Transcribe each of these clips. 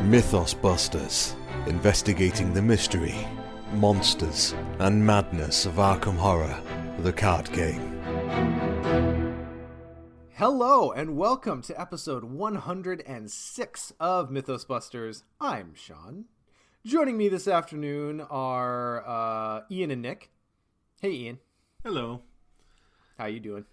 Mythos Busters, investigating the mystery, monsters, and madness of Arkham Horror, the card game. Hello, and welcome to episode 106 of Mythos Busters. I'm Sean. Joining me this afternoon are Ian and Nick. Hey, Ian. Hello. How you doing?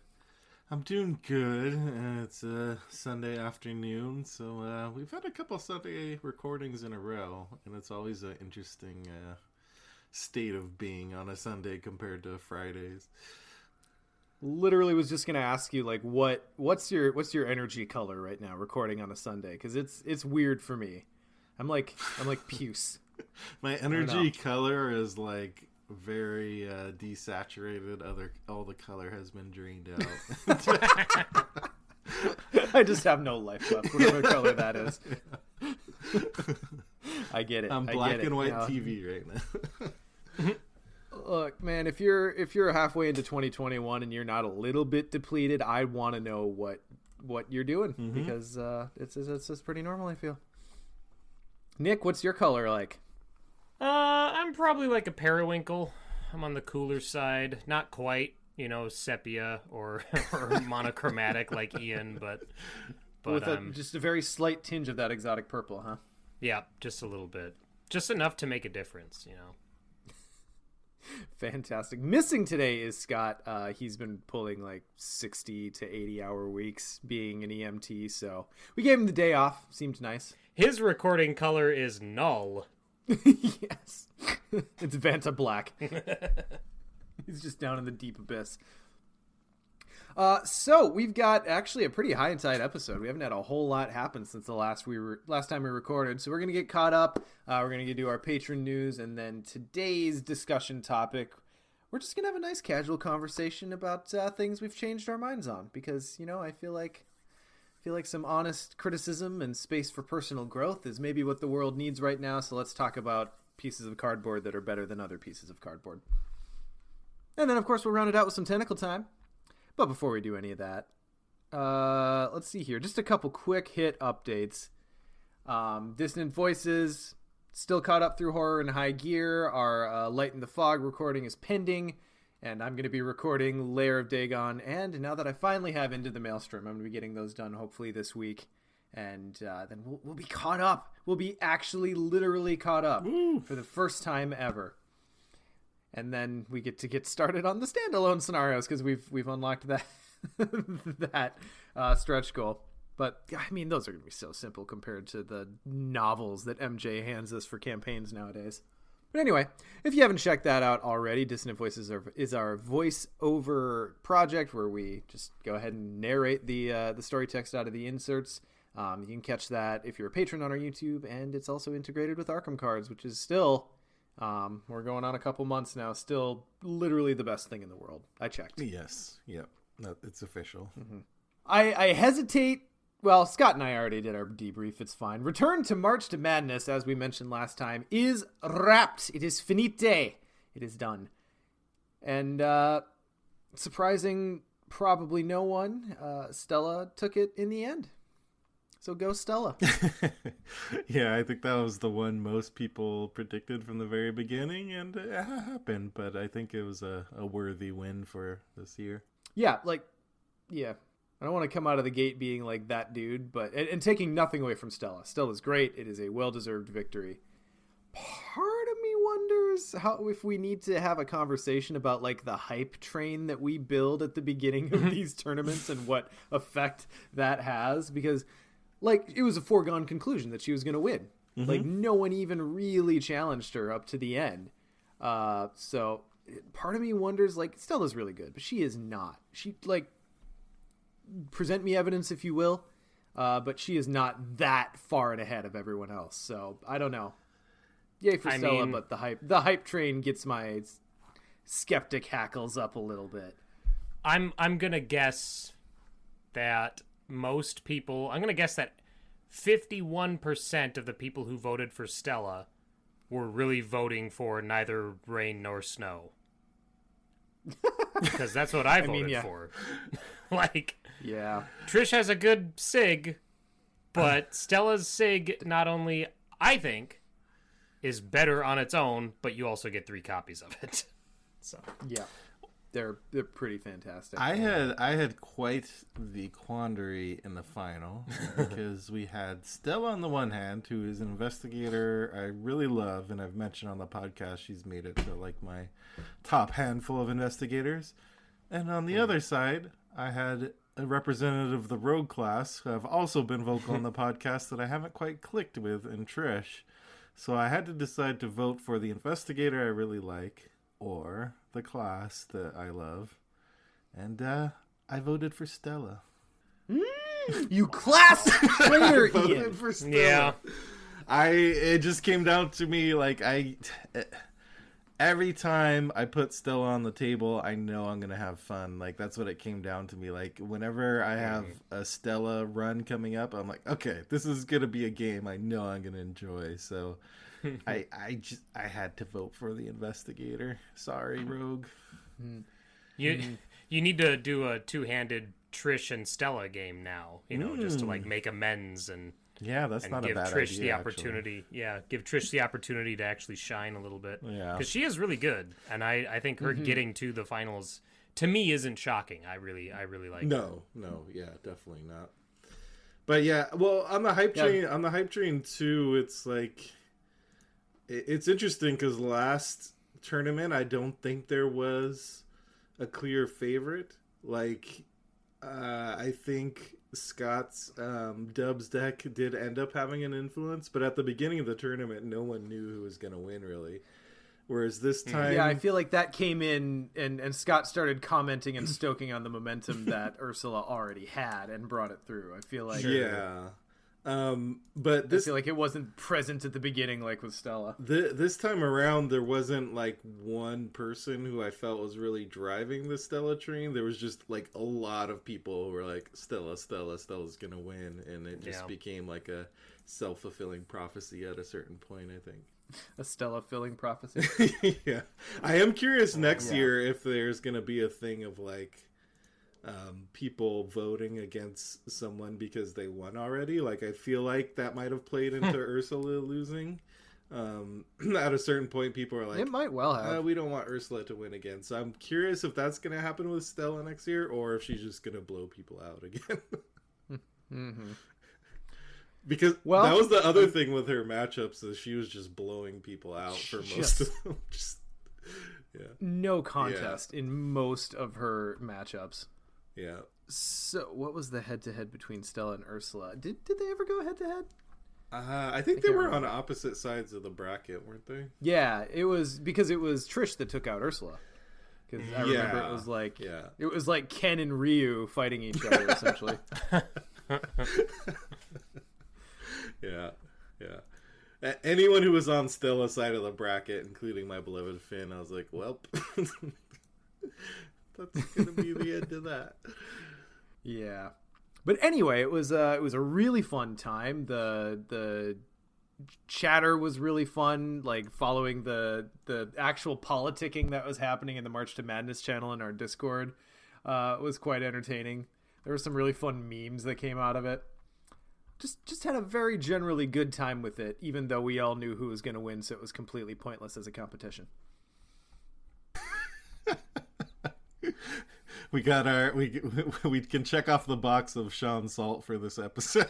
I'm doing good. It's a Sunday afternoon, so we've had a couple Sunday recordings in a row, and it's always an interesting state of being on a Sunday compared to Fridays. Literally was just gonna ask you, like, what's your energy color right now, recording on a Sunday? Because it's weird for me. I'm like puce. My energy color is like very desaturated. All the color has been drained out. I just have no life left, whatever color that is. I get it. I'm black and white TV right now. Look, man, if you're halfway into 2021 and you're not a little bit depleted, I want to know what you're doing, because it's just pretty normal, I feel. Nick, what's your color like? I'm probably like a periwinkle. I'm on the cooler side. Not quite, sepia or monochromatic like Ian, but with just a very slight tinge of that exotic purple, huh? Yeah, just a little bit. Just enough to make a difference, Fantastic. Missing today is Scott. He's been pulling like 60 to 80 hour weeks being an EMT, so we gave him the day off. Seemed nice. His recording color is null. Yes. It's Vanta Black. He's just down in the deep abyss. So we've got actually a pretty high and tight episode. We haven't had a whole lot happen since the last time we recorded. So we're going to get caught up. We're going to do our patron news, and then today's discussion topic, we're just going to have a nice casual conversation about things we've changed our minds on, because, I feel like some honest criticism and space for personal growth is maybe what the world needs right now. So let's talk about pieces of cardboard that are better than other pieces of cardboard. And then, of course, we'll round it out with some tentacle time. But before we do any of that, let's see here. Just a couple quick hit updates. Dissonant Voices, still caught up through Horror in High Gear. Our Light in the Fog recording is pending. And I'm going to be recording Lair of Dagon. And now that I finally have Into the Maelstrom, I'm going to be getting those done hopefully this week. And then we'll be caught up. We'll be actually literally caught up for the first time ever. And then we get started on the standalone scenarios, because we've unlocked that that stretch goal. But I mean, those are going to be so simple compared to the novels that MJ hands us for campaigns nowadays. But anyway, if you haven't checked that out already, Dissonant Voices is our voice-over project where we just go ahead and narrate the story text out of the inserts. You can catch that if you're a patron on our YouTube, and it's also integrated with Arkham Cards, which is still, we're going on a couple months now, still literally the best thing in the world. I checked. Yes. Yep. No, it's official. Mm-hmm. I hesitate. Well, Scott and I already did our debrief. It's fine. Return to March to Madness, as we mentioned last time, is wrapped. It is finite. It is done. And surprising probably no one, Stella took it in the end. So go Stella. Yeah, I think that was the one most people predicted from the very beginning, and it happened. But I think it was a worthy win for this year. Yeah, I don't want to come out of the gate being like that dude, but and taking nothing away from Stella. Stella's great. It is a well-deserved victory. Part of me wonders if we need to have a conversation about like the hype train that we build at the beginning of these tournaments and what effect that has, because like it was a foregone conclusion that she was going to win. Mm-hmm. Like no one even really challenged her up to the end. So part of me wonders, like, Stella's really good, but she is not. She, like, present me evidence if you will, but she is not that far and ahead of everyone else. So I don't know. Yay for Stella, but the hype train gets my skeptic hackles up a little bit. I'm gonna guess that most people. I'm gonna guess that 51% of the people who voted for Stella were really voting for neither rain nor snow. Because that's what I voted for. Like, yeah, Trish has a good sig, but Stella's sig not only, I think, is better on its own, but you also get 3 copies of it. So yeah, they're pretty fantastic. I had quite the quandary in the final because we had Stella on the one hand, who is an investigator I really love, and I've mentioned on the podcast she's made it to like my top handful of investigators. And on the other side, I had a representative of the rogue class who have also been vocal on the podcast that I haven't quite clicked with in Trish. So I had to decide to vote for the investigator I really like or the class that I love. And I voted for Stella. You class traitor, Ian. For Stella. yeah. It just came down to me like every time I put Stella on the table, I know I'm gonna have fun. Like that's what it came down to me. Like whenever I have a Stella run coming up, I'm like, okay, this is gonna be a game I know I'm gonna enjoy. So I had to vote for the investigator. Sorry, Rogue. You need to do a 2-handed Trish and Stella game now, just to like make amends and that's not give a bad Trish idea, the opportunity. Give Trish the opportunity to actually shine a little bit. Yeah, because she is really good, and I think her getting to the finals to me isn't shocking. I really like. No, yeah, definitely not. But yeah, well, on the hype train too, it's like it's interesting because last tournament I don't think there was a clear favorite. Like I think Scott's Dubs deck did end up having an influence, but at the beginning of the tournament, no one knew who was going to win, really. Whereas this time... Yeah, I feel like that came in, and Scott started commenting and stoking on the momentum that Ursula already had and brought it through. I feel like... Yeah. But this... I feel like it wasn't present at the beginning like with Stella. This time around, there wasn't like one person who I felt was really driving the Stella train. There was just like a lot of people who were like, Stella's gonna win, and it just became like a self-fulfilling prophecy at a certain point, I think. A Stella-filling prophecy. Yeah. I am curious next year if there's gonna be a thing of like people voting against someone because they won already. Like I feel like that might have played into Ursula losing. At a certain point, people are like, it might well have. We don't want Ursula to win again. So I'm curious if that's going to happen with Stella next year, or if she's just going to blow people out again. Mm-hmm. Because that was the other thing with her matchups, is she was just blowing people out for most of them. No contest in most of her matchups. Yeah. So, what was the head-to-head between Stella and Ursula? Did they ever go head-to-head? I think they were on opposite sides of the bracket, weren't they? Yeah, it was because it was Trish that took out Ursula. Because I remember it was like Ken and Ryu fighting each other essentially. Yeah. Anyone who was on Stella's side of the bracket, including my beloved Finn, I was like, well, that's gonna be the end of that. Yeah, but anyway, it was a really fun time. The chatter was really fun, like following the actual politicking that was happening in the March to Madness channel in our Discord was quite entertaining. There were some really fun memes that came out of it. Just had a very generally good time with it, even though we all knew who was going to win, so it was completely pointless as a competition. We got we can check off the box of Sean Salt for this episode.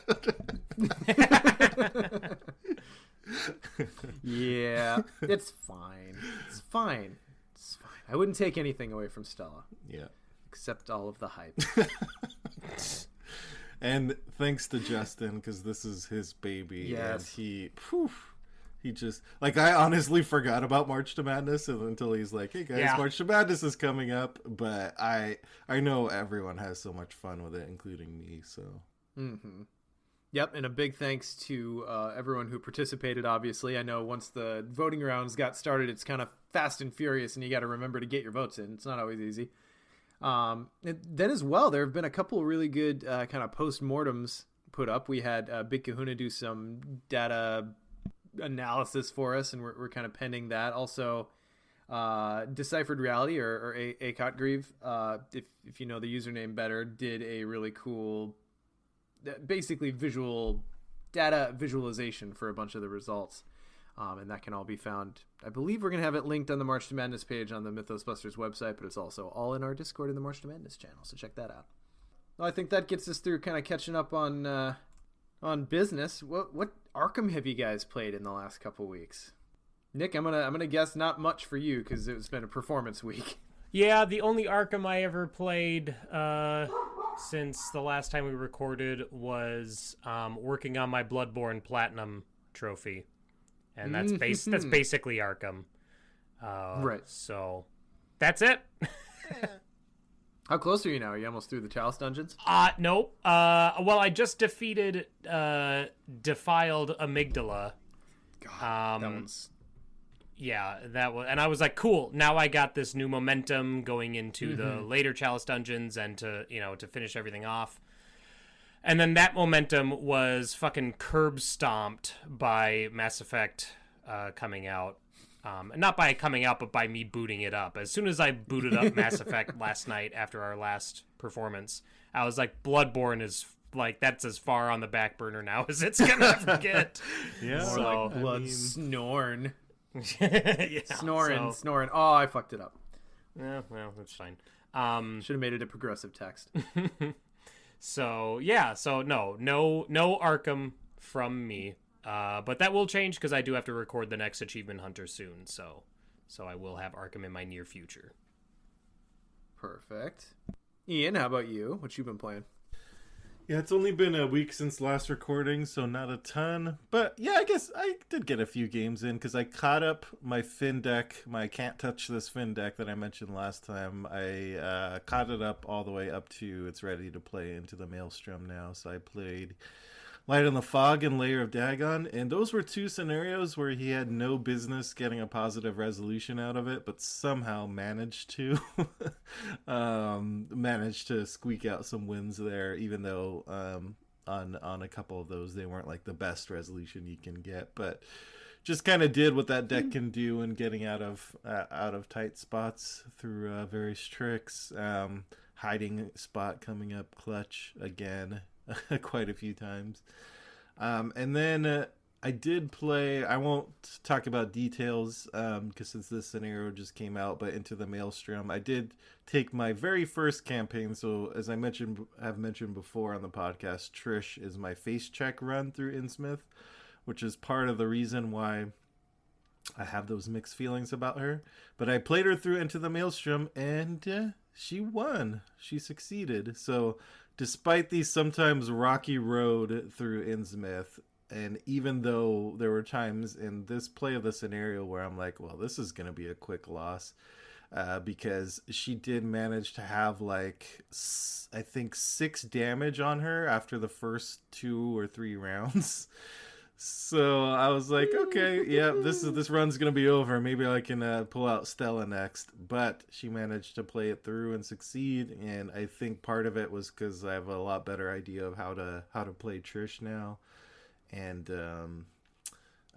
Yeah, it's fine. It's fine. I wouldn't take anything away from Stella. Yeah. Except all of the hype. And thanks to Justin, because this is his baby. Yes. And he just, like, I honestly forgot about March to Madness until he's like, hey guys, March to Madness is coming up. But I know everyone has so much fun with it, including me, so. Mm-hmm. Yep, and a big thanks to everyone who participated, obviously. I know once the voting rounds got started, it's kind of fast and furious, and you got to remember to get your votes in. It's not always easy. And then as well, there have been a couple really good kind of post-mortem put up. We had Big Kahuna do some data analysis for us, and we're kind of pending that. Also, Deciphered Reality or Acot Grieve, if you know the username better, did a really cool, basically visual data visualization for a bunch of the results. And that can all be found. I believe we're going to have it linked on the March to Madness page on the Mythos Busters website, but it's also all in our Discord in the March to Madness channel, so check that out. Well, I think that gets us through kind of catching up on business. What Arkham have you guys played in the last couple weeks? Nick, I'm gonna guess not much for you because it's been a performance week. Yeah, the only Arkham I ever played since the last time we recorded was working on my Bloodborne Platinum trophy. And that's basically Arkham. Right. So that's it. How close are you now? Are you almost through the Chalice dungeons? Nope. Well, I just defeated Defiled Amygdala. God, that one's... Yeah, that was, and I was like, cool. Now I got this new momentum going into the later Chalice dungeons and to finish everything off. And then that momentum was fucking curb stomped by Mass Effect coming out. Not by coming out, but by me booting it up. As soon as I booted up Mass Effect last night after our last performance, I was like, Bloodborne is like, that's as far on the back burner now as it's gonna ever get. Yeah, more so, like blood snoring. Yeah, Snoring. Oh, I fucked it up. Yeah, well, that's fine. Should have made it a progressive text. So yeah, so no Arkham from me, but that will change because I do have to record the next Achievement Hunter soon. So I will have Arkham in my near future. Perfect. Ian, how about you? What you been playing? Yeah, it's only been a week since last recording, so not a ton. But yeah, I guess I did get a few games in because I caught up my Finn deck, my Can't Touch This Finn deck that I mentioned last time. I caught it up all the way up to it's ready to play into the Maelstrom now. So I played Light in the Fog and Layer of Dagon, and those were two scenarios where he had no business getting a positive resolution out of it, but somehow managed to squeak out some wins there, even though on a couple of those they weren't like the best resolution you can get, but just kind of did what that deck can do in getting out of tight spots through various tricks. Hiding spot coming up clutch again. Quite a few times. And then I did play, I won't talk about details because since this scenario just came out, but Into the Maelstrom, I did take my very first campaign. So as have mentioned before on the podcast, Trish is my face check run through Innsmouth, which is part of the reason why I have those mixed feelings about her. But I played her through Into the Maelstrom and she won. She succeeded. So despite the sometimes rocky road through Innsmouth, and even though there were times in this play of the scenario where I'm like, well, this is going to be a quick loss, because she did manage to have like, I think 6 damage on her after the first 2 or 3 rounds. So I was like, okay, yeah, this run's gonna be over. Maybe I can pull out Stella next. But she managed to play it through and succeed, and I think part of it was because I have a lot better idea of how to play Trish now. And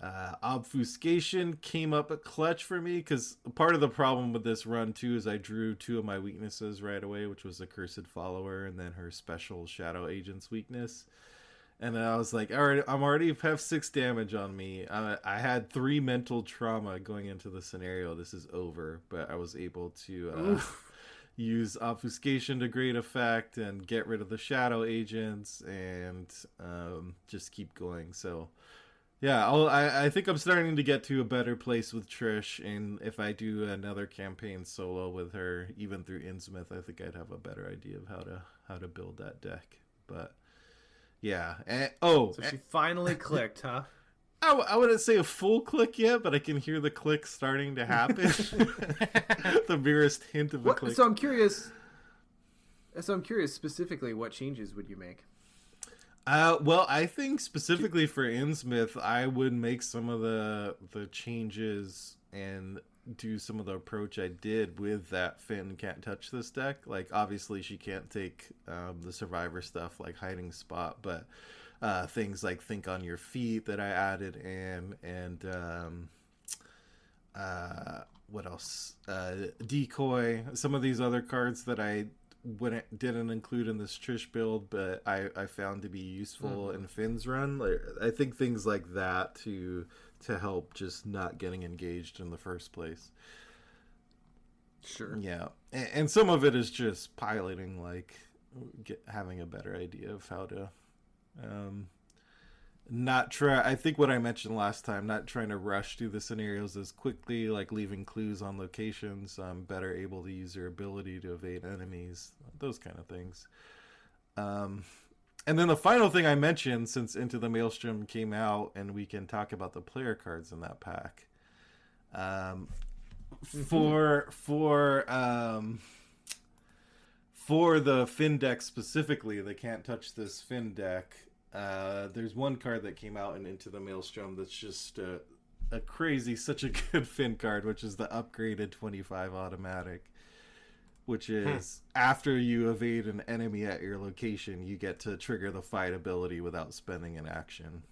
Obfuscation came up a clutch for me because part of the problem with this run too is I drew 2 of my weaknesses right away, which was the Cursed Follower and then her special Shadow Agent's weakness. And then I was like, all right, I'm already have 6 damage on me. I had 3 mental trauma going into the scenario. This is over, but I was able to use Obfuscation to great effect and get rid of the Shadow Agents and just keep going. So, yeah, I think I'm starting to get to a better place with Trish. And if I do another campaign solo with her, even through Innsmouth, I think I'd have a better idea of how to build that deck. But yeah. So she finally clicked, huh? I wouldn't say a full click yet, but I can hear the click starting to happen. The merest hint of a click. So I'm curious specifically, what changes would you make? Well, I think specifically for Innsmouth, I would make some of the changes and do some of the approach I did with that Finn Can't Touch This deck. Like, obviously she can't take the survivor stuff like Hiding Spot, but things like Think on Your Feet that I added in, and what else? Decoy. Some of these other cards that I didn't include in this Trish build, but I found to be useful in Finn's run. Like, I think things like that to help just not getting engaged in the first place. Sure. Yeah, and some of it is just piloting, like having a better idea of how to not try. I think what I mentioned last time, not trying to rush through the scenarios as quickly, like leaving clues on locations. I'm better able to use their ability to evade enemies, those kind of things. And then the final thing I mentioned, since Into the Maelstrom came out, and we can talk about the player cards in that pack. For the Finn deck specifically, the Can't Touch This Finn deck, there's one card that came out Into the Maelstrom that's just such a good Finn card, which is the upgraded 25 automatic, which is after you evade an enemy at your location, you get to trigger the fight ability without spending an action,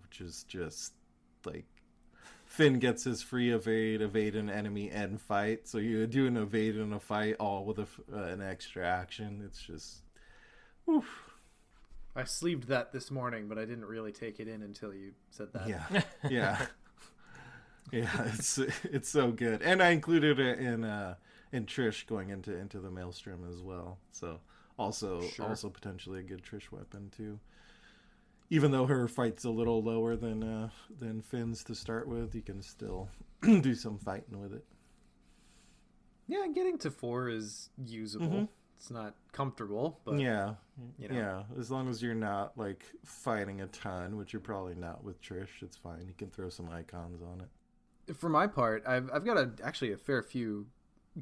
which is just like Finn gets his free evade an enemy, and fight. So you do an evade and a fight all with an extra action. It's just, oof. I sleeved that this morning, but I didn't really take it in until you said that. Yeah. It's so good, and I included it in Trish going into the Maelstrom as well. So also potentially a good Trish weapon too. Even though her fight's a little lower than Finn's to start with, you can still do some fighting with it. Yeah, getting to 4 is usable. Mm-hmm. It's not comfortable, but yeah, you know. yeah. As long as you're not like fighting a ton, which you're probably not with Trish, it's fine. You can throw some icons on it. For my part, I've got actually a fair few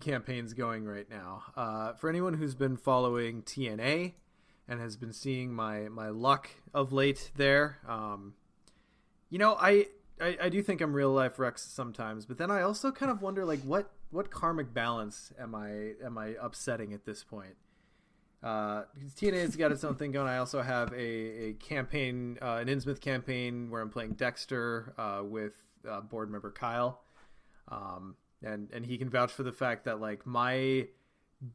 campaigns going right now. For anyone who's been following TNA and has been seeing my luck of late there, you know, I do think I'm real life Rex sometimes, but then I also kind of wonder, like, what karmic balance am I upsetting at this point? Because TNA's got its own thing going. I also have a campaign, an Innsmouth campaign where I'm playing Dexter with board member Kyle, and he can vouch for the fact that like my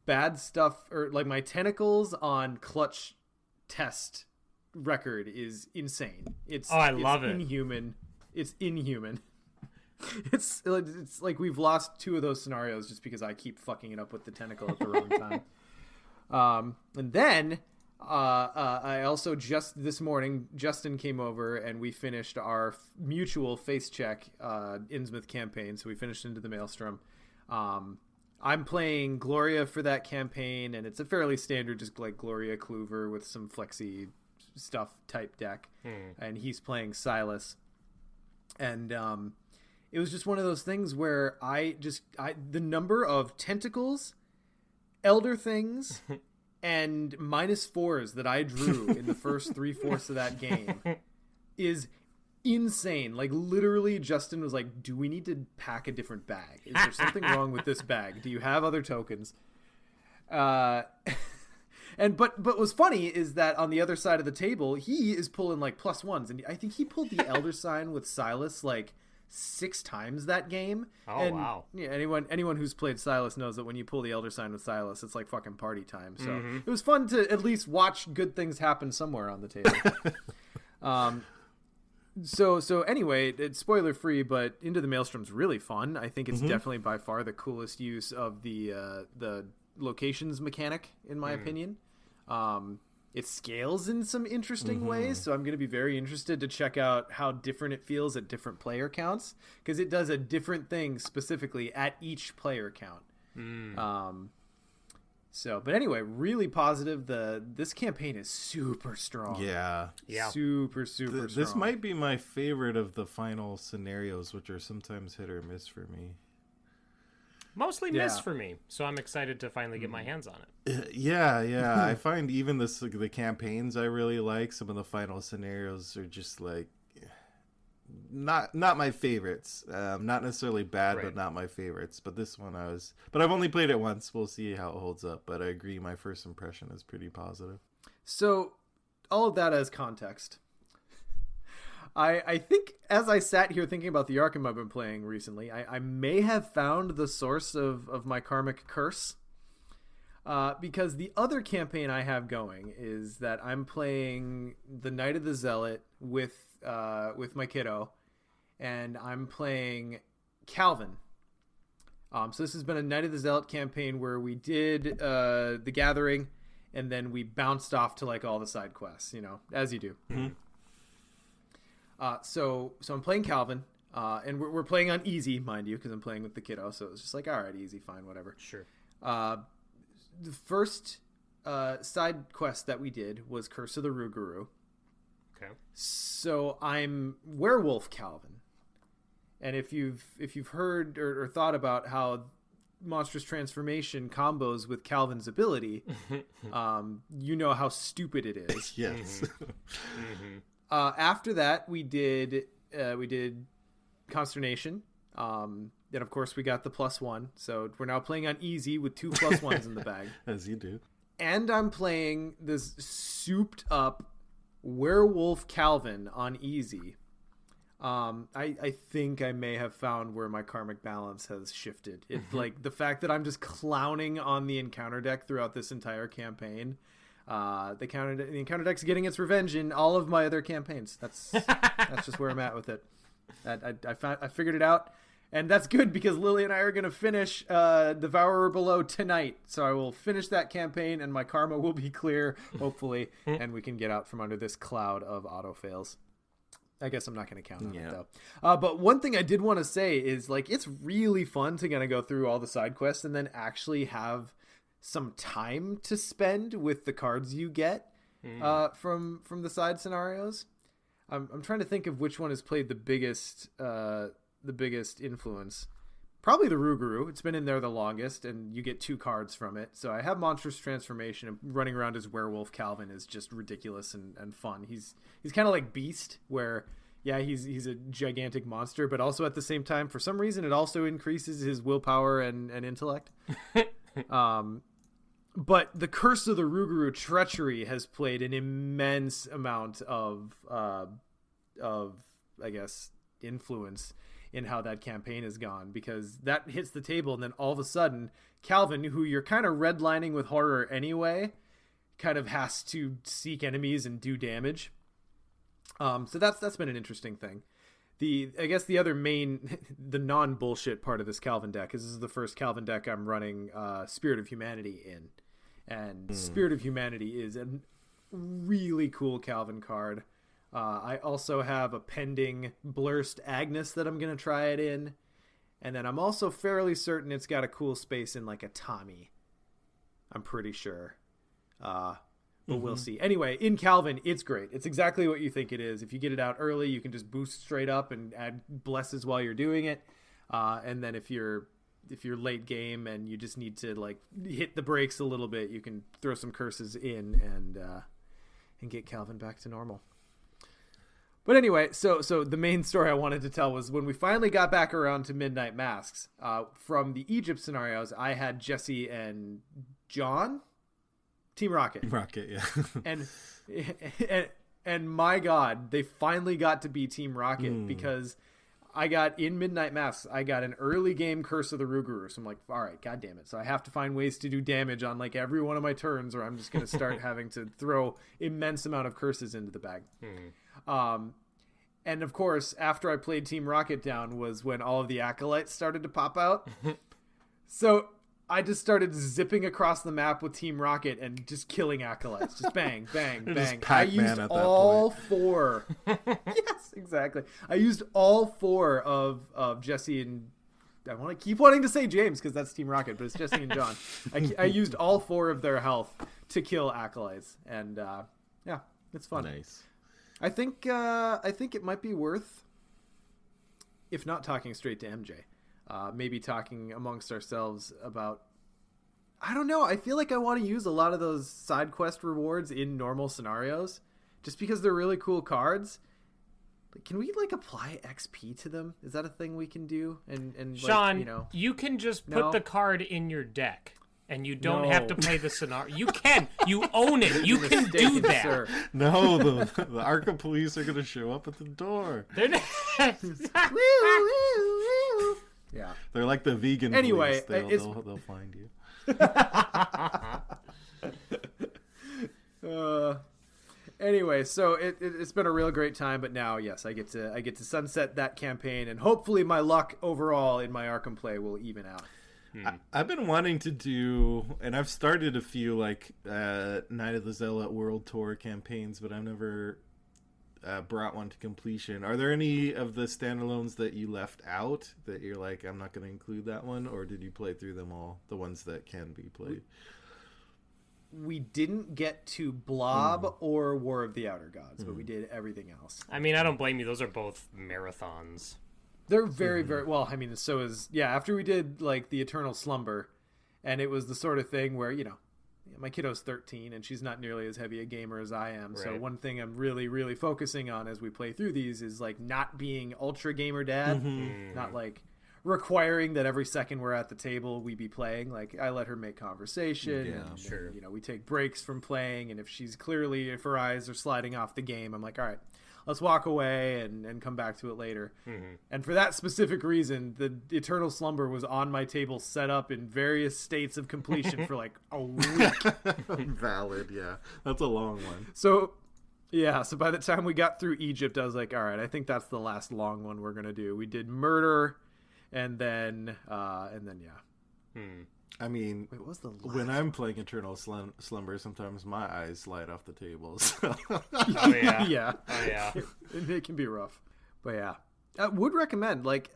bad stuff, or like my tentacles on clutch test record is insane. I love it. Inhuman. It's inhuman. It's like we've lost 2 of those scenarios just because I keep fucking it up with the tentacle at the wrong time. And then I also, just this morning, Justin came over and we finished our mutual face check Innsmouth campaign. So we finished Into the Maelstrom. I'm playing Gloria for that campaign, and it's a fairly standard, just like Gloria Kluver with some flexi stuff type deck. And he's playing Silas. And it was just one of those things where the number of tentacles, elder things, and -4s that I drew in the first 3/4 of that game is insane. Like, literally, Justin was like, do we need to pack a different bag? Is there something wrong with this bag? Do you have other tokens? But what's funny is that on the other side of the table, he is pulling like +1s, and I think he pulled the Elder Sign with Silas like 6 times that game. Wow. Yeah, anyone who's played Silas knows that when you pull the Elder Sign with Silas, it's like fucking party time. So it was fun to at least watch good things happen somewhere on the table. So anyway, it's spoiler free, but Into the Maelstrom's really fun. I think it's definitely by far the coolest use of the locations mechanic, in my opinion. It scales in some interesting ways, so I'm going to be very interested to check out how different it feels at different player counts, because it does a different thing specifically at each player count. But anyway, really positive. This campaign is super strong. Yeah. Super strong. This might be my favorite of the final scenarios, which are sometimes hit or miss for me. Mostly miss for me, so I'm excited to finally get my hands on it. Yeah. I find even the campaigns I really like. Some of the final scenarios are just like not my favorites. Not necessarily bad, but not my favorites. But this one but I've only played it once. We'll see how it holds up. But I agree, my first impression is pretty positive. So all of that as context, I think as I sat here thinking about the Arkham I've been playing recently, I may have found the source of my karmic curse. Because the other campaign I have going is that I'm playing the Knight of the Zealot with my kiddo, and I'm playing Calvin. So this has been a Knight of the Zealot campaign where we did the Gathering, and then we bounced off to like all the side quests, as you do. Mm-hmm. So I'm playing Calvin, and we're playing on easy, mind you, because I'm playing with the kiddo. So it's just like, all right, easy, fine, whatever. Sure. The first side quest that we did was Curse of the Rougarou. Okay. So I'm Werewolf Calvin, and if you've heard or thought about how monstrous transformation combos with Calvin's ability, you know how stupid it is. Yes. Mm-hmm. After that, we did Consternation. Then, of course, we got the +1. So we're now playing on easy with 2 +1s in the bag. As you do. And I'm playing this souped up Werewolf Calvin on easy. I think I may have found where my karmic balance has shifted. It's like the fact that I'm just clowning on the encounter deck throughout this entire campaign. The encounter deck's getting its revenge in all of my other campaigns. That's just where I'm at with it. I figured it out. And that's good because Lily and I are going to finish Devourer Below tonight. So I will finish that campaign and my karma will be clear, hopefully, and we can get out from under this cloud of auto fails. I guess I'm not going to count on it, though. But one thing I did want to say is, like, it's really fun to kind of go through all the side quests and then actually have some time to spend with the cards you get from the side scenarios. I'm trying to think of which one has played the biggest influence. Probably the Rougarou. It's been in there the longest, and you get 2 cards from it. So I have Monstrous Transformation, and running around as Werewolf Calvin is just ridiculous and fun. He's kind of like Beast, where he's a gigantic monster, but also at the same time, for some reason, it also increases his willpower and intellect. But the Curse of the Rougarou Treachery has played an immense amount of I guess influence in how that campaign has gone, because that hits the table and then all of a sudden Calvin, who you're kind of redlining with horror anyway, kind of has to seek enemies and do damage. So that's been an interesting thing. I guess the other main, the non-bullshit part of this Calvin deck is this is the first Calvin deck I'm running Spirit of Humanity in. And Spirit of Humanity is a really cool Calvin card. I also have a pending Blurst Agnes that I'm going to try it in. And then I'm also fairly certain it's got a cool space in like a Tommy. I'm pretty sure. But we'll see. Anyway, in Calvin, it's great. It's exactly what you think it is. If you get it out early, you can just boost straight up and add blesses while you're doing it. And then if you're late game and you just need to like hit the brakes a little bit, you can throw some curses in and get Calvin back to normal. But anyway, so the main story I wanted to tell was when we finally got back around to Midnight Masks, from the Egypt scenarios, I had Jesse and John, Team Rocket. Rocket, yeah. and my God, they finally got to be Team Rocket because I got in Midnight Masks, I got an early game Curse of the Rougarou. So I'm like, all right, God damn it. So I have to find ways to do damage on like every one of my turns, or I'm just going to start having to throw immense amount of curses into the bag. And of course, after I played Team Rocket down was when all of the acolytes started to pop out. So I just started zipping across the map with Team Rocket and just killing acolytes. Just bang, bang, bang. I used all 4. Yes, exactly. I used all 4 of Jesse and I want to keep wanting to say James because that's Team Rocket, but it's Jesse and John. I used all 4 of their health to kill acolytes, and yeah, it's fun. Nice. I think it might be worth, if not talking straight to MJ, maybe talking amongst ourselves about, I don't know, I feel like I want to use a lot of those side quest rewards in normal scenarios just because they're really cool cards. Can we like apply XP to them? Is that a thing we can do? And Sean, like, you can just put the card in your deck. And you don't have to play the scenario. You can. You own it. You can do Mistaken, that. sir. No, the Arkham police are gonna show up at the door. Yeah. They're like the vegan Anyway, police. They'll find you. Anyway, so it's been a real great time, but now, yes, I get to sunset that campaign, and hopefully my luck overall in my Arkham play will even out. I've been wanting to do, and I've started a few like Night of the Zealot World Tour campaigns, but I've never brought one to completion. Are there any of the standalones that you left out that you're like, I'm not going to include that one, or did you play through them all, the ones that can be played? We didn't get to Blob or War of the Outer Gods, but we did everything else. I mean, I don't blame you. Those are both marathons. They're very, very well. I mean, so is after we did like the Eternal Slumber, and it was the sort of thing where my kiddo's 13 and she's not nearly as heavy a gamer as I am. Right. So one thing I'm really, really focusing on as we play through these is like not being ultra gamer dad, not like requiring that every second we're at the table we be playing. Like I let her make conversation. And, sure. And, we take breaks from playing, and if her eyes are sliding off the game, I'm like, all right, let's walk away and come back to it later. And for that specific reason, the Eternal Slumber was on my table set up in various states of completion for like a week. Valid, yeah. That's a long one. So by the time we got through Egypt, I was like, all right, I think that's the last long one we're going to do. We did Murder, and then yeah. I mean, wait, what was the last when I'm playing Eternal Slumber, sometimes my eyes slide off the table. So. Oh yeah, yeah, oh yeah. It can be rough, but yeah, I would recommend. Like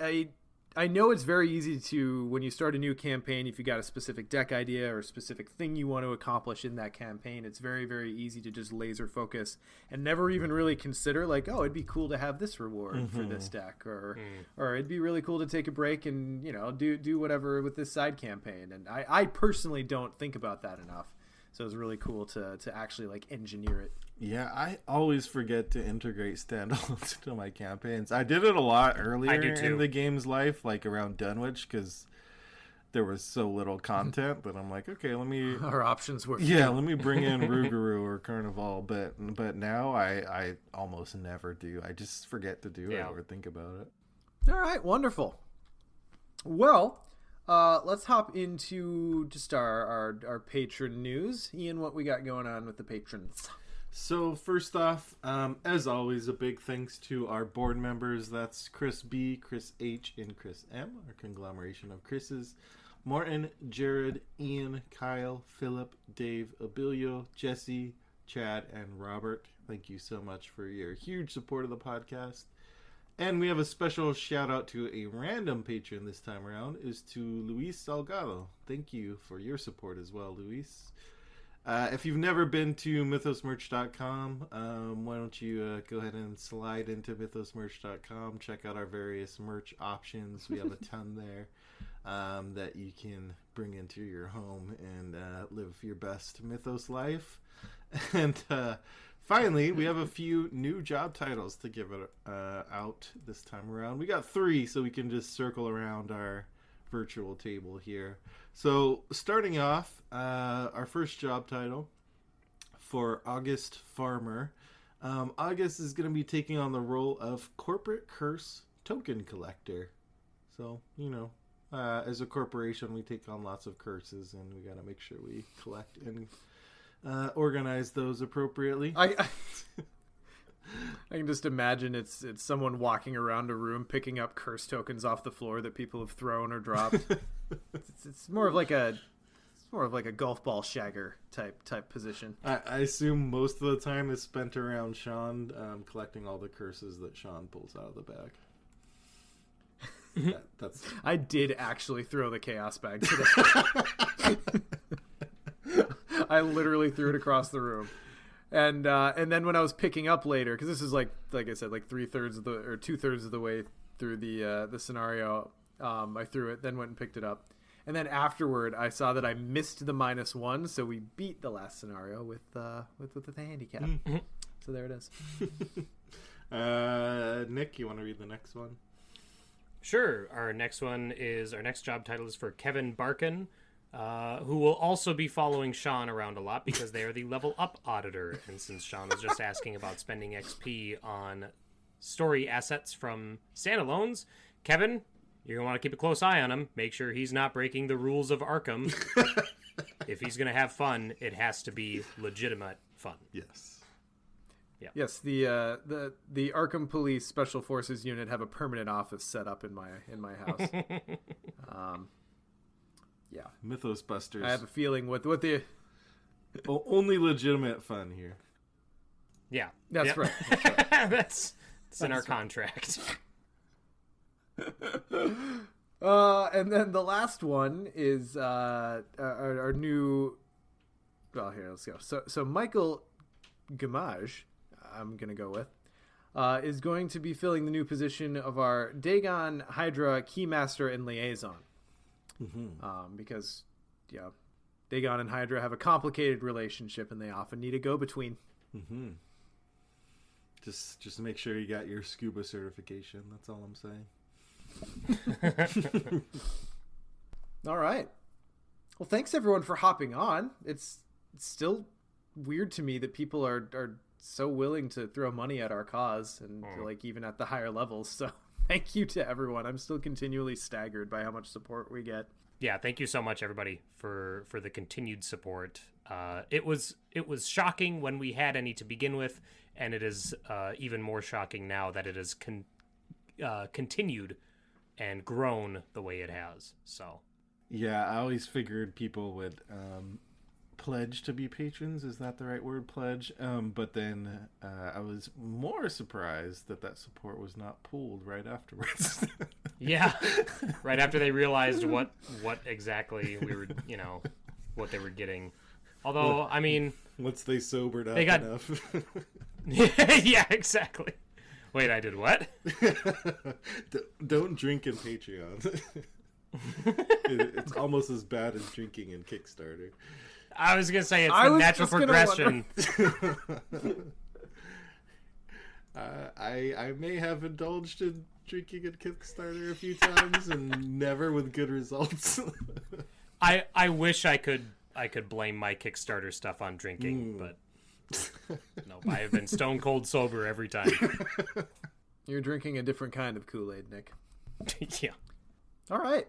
I know it's very easy to, when you start a new campaign, if you got a specific deck idea or a specific thing you want to accomplish in that campaign, it's very, very easy to just laser focus and never even really consider like, oh, it'd be cool to have this reward for this deck, or it'd be really cool to take a break and do whatever with this side campaign. And I personally don't think about that enough. So it's really cool to actually like engineer it. Yeah, I always forget to integrate standalones into my campaigns. I did it a lot earlier in the game's life, like around Dunwich, because there was so little content that I'm like, okay, our options were let me bring in Rougarou or Carnival, but now I almost never do. I just forget to do it or think about it. All right, wonderful. Well, let's hop into just our patron news. Ian, what we got going on with the patrons? So first off, as always, a big thanks to our board members. That's Chris B, Chris H, and Chris M, our conglomeration of Chris's. Martin, Jared, Ian, Kyle, Philip, Dave, Abilio, Jesse, Chad, and Robert. Thank you so much for your huge support of the podcast. And we have a special shout out to a random patron this time around, is to Luis Salgado. Thank you for your support as well, Luis. If you've never been to mythosmerch.com, why don't you go ahead and slide into mythosmerch.com, check out our various merch options. We have a ton there that you can bring into your home and live your best Mythos life. And finally, we have a few new job titles to give it out this time around. We got 3, so we can just circle around our virtual table here. So starting off, our first job title for August Farmer. August is going to be taking on the role of Corporate Curse Token Collector. So, as a corporation, we take on lots of curses, and we got to make sure we collect and organize those appropriately. I can just imagine it's someone walking around a room picking up curse tokens off the floor that people have thrown or dropped. It's more of like a golf ball shagger type position. I assume most of the time is spent around Sean, collecting all the curses that Sean pulls out of the bag. That's. I did actually throw the chaos bag today. I literally threw it across the room. And then when I was picking up later, because this is like I said, like 2/3 of the way through the scenario, I threw it, then went and picked it up, and then afterward I saw that I missed the -1, so we beat the last scenario with the handicap. So there it is. Nick, you want to read the next one? Sure. Our next job title is for Kevin Barkin. who will also be following Sean around a lot because they are the level up auditor. And since Sean was just asking about spending XP on story assets from standalones, Kevin, you're going to want to keep a close eye on him. Make sure he's not breaking the rules of Arkham. If he's going to have fun, it has to be legitimate fun. Yes. Yeah. Yes, the Arkham Police Special Forces unit have a permanent office set up in my house. Yeah. Mythos Busters. I have a feeling with the only legitimate fun here. Yeah. That's right. That's in our contract. And then the last one is our new. Well, here, let's go. So Michael Gamage, I'm gonna go with, is going to be filling the new position of our Dagon Hydra Keymaster and Liaison. Because, yeah, Dagon and Hydra have a complicated relationship, and they often need a go-between. Just make sure you got your scuba certification. That's all I'm saying. All right. Well, thanks everyone for hopping on. It's still weird to me that people are so willing to throw money at our cause, and like even at the higher levels. So thank you to everyone. I'm still continually staggered by how much support we get. Yeah, thank you so much, everybody, for the continued support. It was shocking when we had any to begin with, and it is even more shocking now that it has continued and grown the way it has. So, yeah, I always figured people would pledge to be patrons. Is that the right word, pledge? But then I was more surprised that support was not pulled right afterwards. Yeah, right after they realized what exactly we were, what they were getting. Although, I mean, once they sobered up enough. Yeah, exactly. Wait, I did what? Don't drink in Patreon. It's almost as bad as drinking in Kickstarter. I was gonna say it's the natural progression. I may have indulged in drinking at Kickstarter a few times and never with good results. I wish I could blame my Kickstarter stuff on drinking, but no, I have been stone cold sober every time. You're drinking a different kind of Kool-Aid, Nick. Yeah. All right.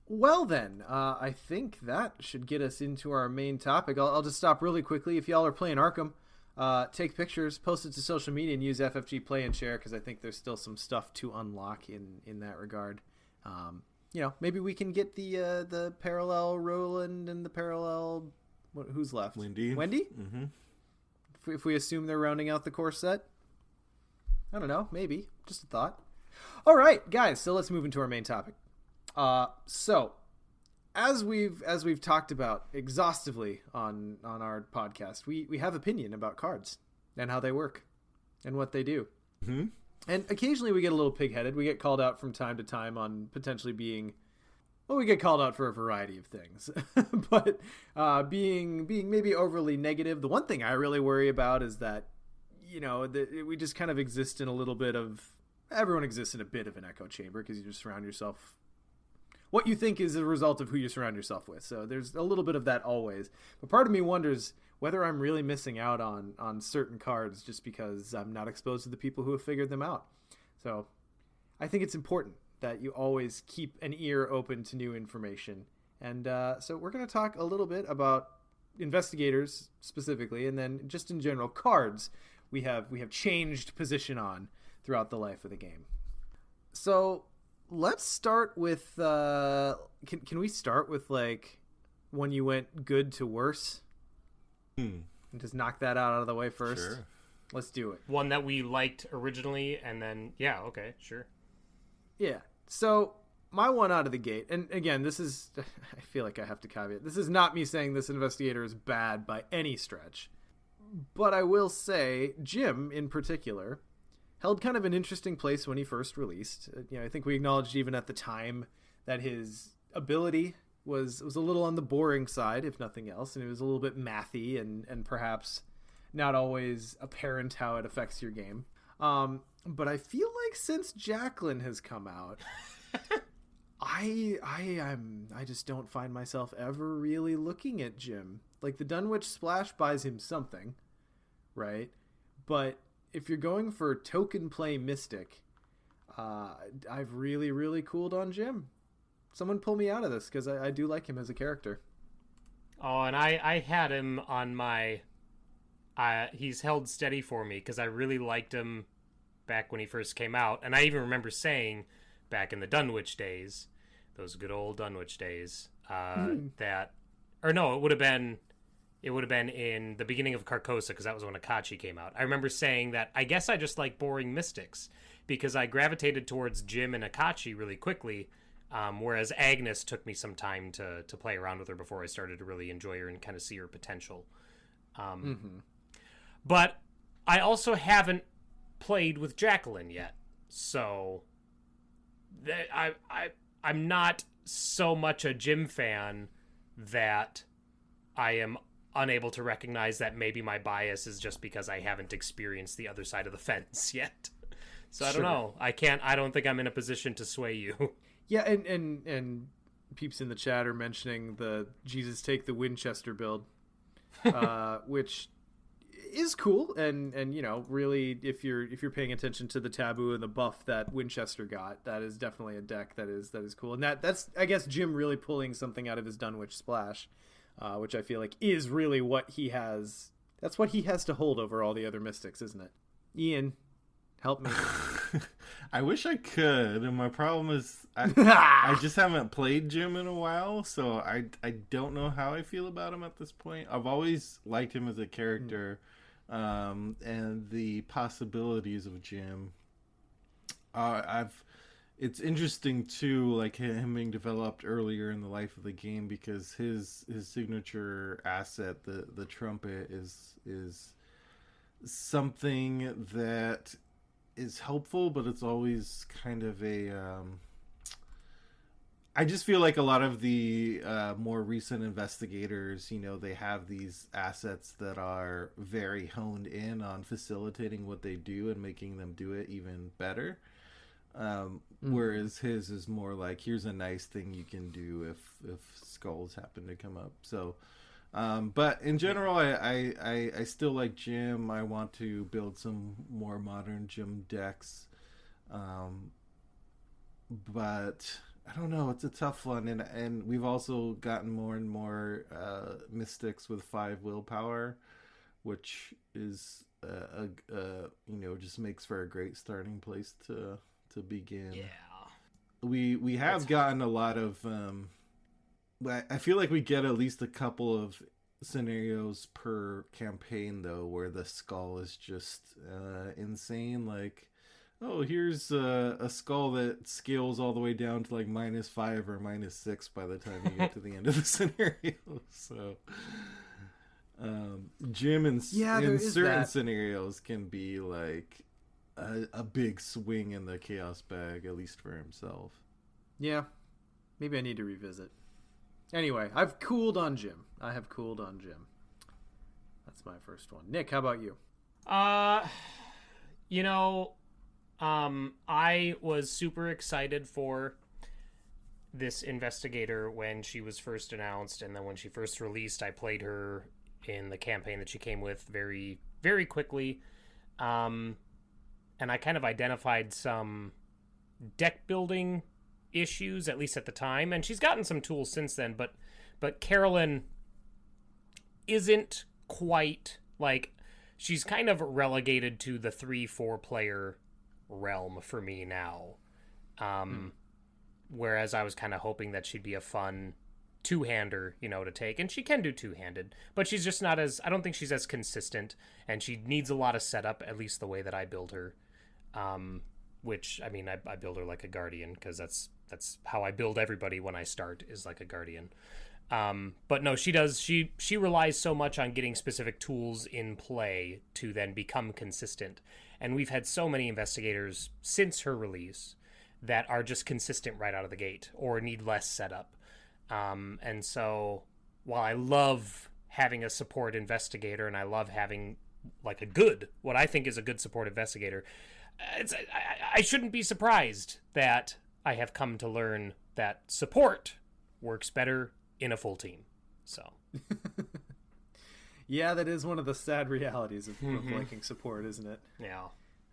Well then, I think that should get us into our main topic. I'll just stop really quickly. If y'all are playing Arkham, take pictures, post it to social media, and use FFG Play and Share, because I think there's still some stuff to unlock in that regard. Maybe we can get the parallel Roland and the parallel. Who's left? Wendy. Mm-hmm. If we assume they're rounding out the core set, I don't know. Maybe just a thought. All right, guys. So let's move into our main topic. So as we've talked about exhaustively on our podcast, we have opinion about cards and how they work and what they do. Mm-hmm. And occasionally we get a little pig-headed. We get called out from time to time on potentially being, well, we get called out for a variety of things, but being maybe overly negative. The one thing I really worry about is that, we just kind of exist in a little bit of, everyone exists in a bit of an echo chamber because you just surround yourself. What you think is a result of who you surround yourself with. So there's a little bit of that always. But part of me wonders whether I'm really missing out on certain cards just because I'm not exposed to the people who have figured them out. So I think it's important that you always keep an ear open to new information. And so we're going to talk a little bit about investigators specifically, and then just in general cards we have changed position on throughout the life of the game. So let's start with can we start with like when you went good to worse and just knock that out of the way first? Sure. Let's do it. One that we liked originally, and then okay, sure. Yeah, so my one out of the gate, and again, this is, I feel like I have to caveat, this is not me saying this investigator is bad by any stretch, but I will say Jim in particular held kind of an interesting place when he first released. I think we acknowledged even at the time that his ability was a little on the boring side, if nothing else, and it was a little bit mathy and perhaps not always apparent how it affects your game. But I feel like since Jacqueline has come out, I just don't find myself ever really looking at Jim. Like, the Dunwich Splash buys him something, right? But if you're going for token play Mystic, I've really, really cooled on Jim. Someone pull me out of this, because I do like him as a character. Oh, and I had him on my... he's held steady for me, because I really liked him back when he first came out. And I even remember saying, back in the Dunwich days, those good old Dunwich days, that... Or no, it would have been in the beginning of Carcosa, because that was when Akachi came out. I remember saying that I guess I just like boring mystics, because I gravitated towards Jim and Akachi really quickly, whereas Agnes took me some time to play around with her before I started to really enjoy her and kind of see her potential. But I also haven't played with Jacqueline yet, so I'm not so much a Jim fan that I am unable to recognize that maybe my bias is just because I haven't experienced the other side of the fence yet. So I don't know. I don't think I'm in a position to sway you. Yeah, and peeps in the chat are mentioning the Jesus Take the Winchester build, which is cool, and really, if you're paying attention to the taboo and the buff that Winchester got, that is definitely a deck that is cool. And that's I guess Jim really pulling something out of his Dunwich Splash, which I feel like is really what he has. That's what he has to hold over all the other mystics, isn't it? Ian, help me. I wish I could, and my problem is I just haven't played Jim in a while, so I don't know how I feel about him at this point. I've always liked him as a character, and the possibilities of Jim. It's interesting too, like him being developed earlier in the life of the game, because his signature asset, the trumpet, is something that is helpful, but it's always kind of a I just feel like a lot of the more recent investigators, they have these assets that are very honed in on facilitating what they do and making them do it even better, whereas his is more like, here's a nice thing you can do if skulls happen to come up. So but in general, I still like Jim. I want to build some more modern Jim decks. But I don't know, it's a tough one. And we've also gotten more and more mystics with 5 willpower, which is just makes for a great starting place to begin. Yeah. We have gotten a lot of I feel like we get at least a couple of scenarios per campaign, though, where the skull is just insane. Like, oh, here's a skull that scales all the way down to like -5 or -6 by the time you get to the end of the scenario. So, Jim in certain scenarios can be like a big swing in the chaos bag, at least for himself. Yeah, maybe I need to revisit. Anyway, I've cooled on Jim. I have cooled on Jim. That's my first one. Nick, how about you? I was super excited for this investigator when she was first announced, and then when she first released, I played her in the campaign that she came with very, very quickly. And I kind of identified some deck building issues, at least at the time, and she's gotten some tools since then, but Carolyn isn't quite, like, she's kind of relegated to the 3-4 player realm for me now, whereas I was kind of hoping that she'd be a fun two-hander, to take, and she can do two-handed, but she's just not I don't think she's as consistent, and she needs a lot of setup, at least the way that I build her, which, I mean, I build her like a guardian, because that's how I build everybody when I start, is like a guardian. But no, she relies so much on getting specific tools in play to then become consistent. And we've had so many investigators since her release that are just consistent right out of the gate or need less setup. And so while I love having a support investigator, and I love having like what I think is a good support investigator, I shouldn't be surprised that I have come to learn that support works better in a full team. So Yeah, that is one of the sad realities of liking support, isn't it? yeah.